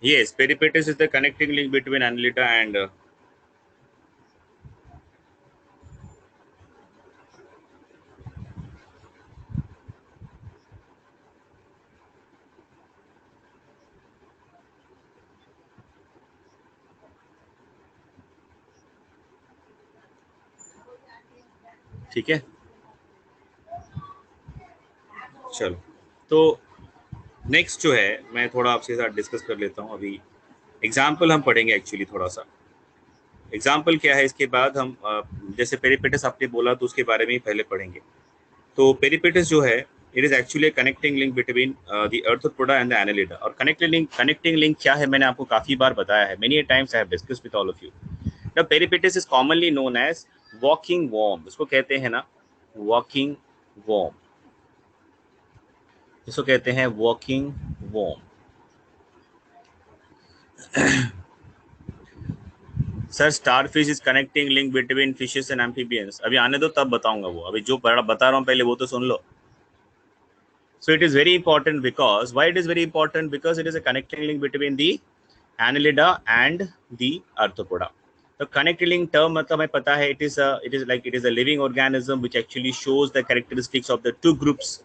Yes, peripetus is the connecting link between annulita and ठीक है। चलो, तो नेक्स्ट जो है मैं थोड़ा आपके साथ डिस्कस कर लेता हूँ। अभी एग्जाम्पल हम पढ़ेंगे एक्चुअली थोड़ा सा। एग्जाम्पल क्या है, इसके बाद हम जैसे पेरिपेटस आपने बोला तो उसके बारे में ही पहले पढ़ेंगे। तो पेरिपेटस जो है, it is actually connecting link between the Arthropoda and the Annelida. और कनेक्टिंग लिंक क्या है मैंने आपको काफी बार बताया है, many times I have discussed with all of you. The Peripatus is commonly known as walking worm. इसको कहते हैं ना वॉकिंग वॉर्म, इसको कहते हैं walking worm. Sir starfish is connecting link between fishes and amphibians. अभी आने दो तब बताऊंगा वो, अभी जो बता रहा हूँ पहले वो तो सुन लो। So it is very important because why it is very important? Because it is a connecting link between the annelida and the arthropoda. The connecting link term मतलब हमें पता है, it is a living organism which actually shows the characteristics of the two groups.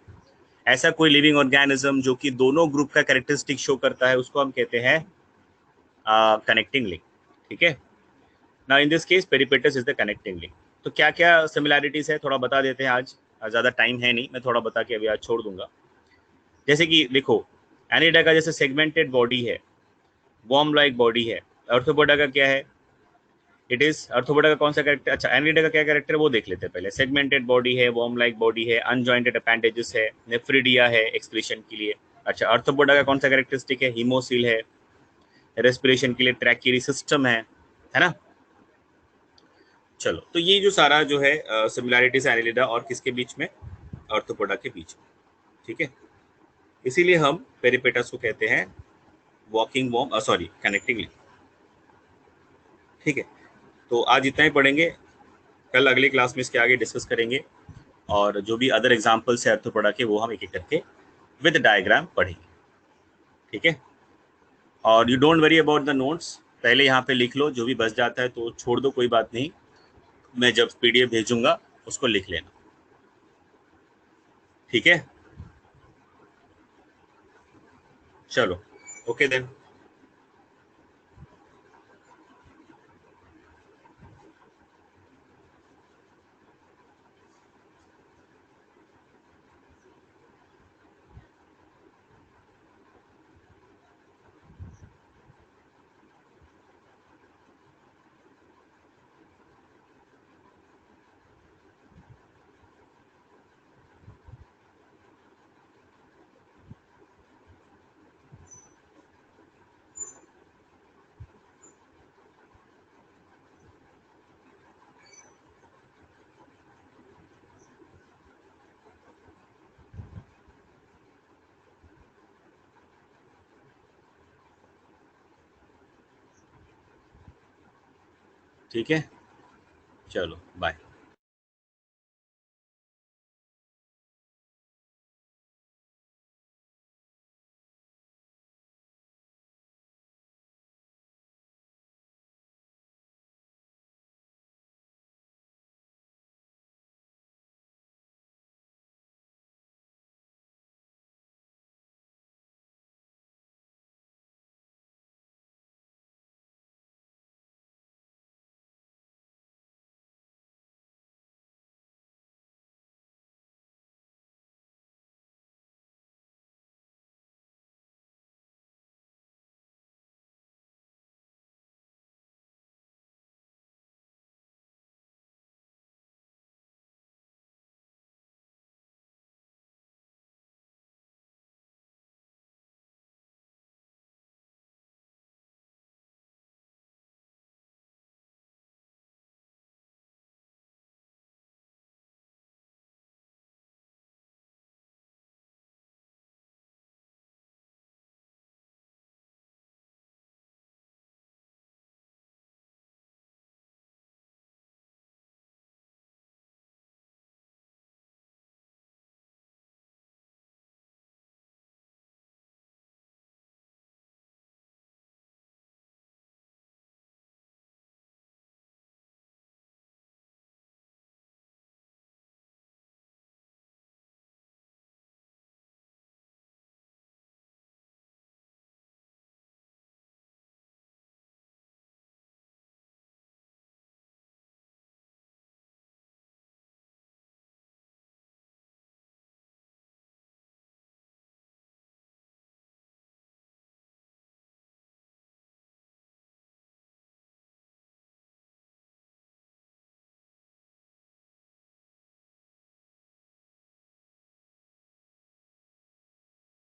ऐसा कोई living organism जो कि दोनों group का कैरेक्टरिस्टिक शो करता है उसको हम कहते हैं कनेक्टिंग लिंक। ठीक है। Now in this case Peripatus is the connecting link. तो क्या क्या सिमिलैरिटीज है थोड़ा बता देते हैं आज। ज़्यादा टाइम है नहीं, मैं थोड़ा बता के अभी आज छोड़ दूंगा। जैसे कि देखो, एनिडा का जैसे सेगमेंटेड बॉडी है, वॉर्म लाइक बॉडी है। आर्थ्रोपोडा का क्या है? इट इज आर्थ्रोपोडा का कौन सा कैरेक्टर? अच्छा, एनिडा का क्या कैरेक्टर है वो देख लेते हैं पहले। सेगमेंटेड बॉडी है, वॉर्म लाइक बॉडी है, अनजॉइंटेड अपेंडेजेस है, नेफ्रिडिया है एक्सक्रीशन के लिए। अच्छा, आर्थ्रोपोडा का कौन सा कैरेक्टरिस्टिक है? हीमोसील है, रेस्पिरेशन के लिए ट्रैकियरी सिस्टम है ना। चलो, तो ये जो सारा जो है सिमिलैरिटीज है एनिलिडा और किसके बीच में? आर्थ्रोपोडा के बीच में, ठीक है। इसीलिए हम पेरिपेटस को कहते हैं walking worm, sorry connecting link, ठीक है। तो आज इतना ही पढ़ेंगे, कल अगली क्लास में इसके आगे डिस्कस करेंगे और जो भी अदर एग्जाम्पल्स है आर्थ्रोपोडा के वो हम एक एक करके विद डायग्राम पढ़ेंगे, ठीक है। और you don't worry about the notes, पहले यहाँ पे लिख लो, जो भी बच जाता है तो छोड़ दो, कोई बात नहीं, मैं जब पीडीएफ भेजूंगा उसको लिख लेना, ठीक है। चलो, ओके देन। ठीक है, चलो बाय।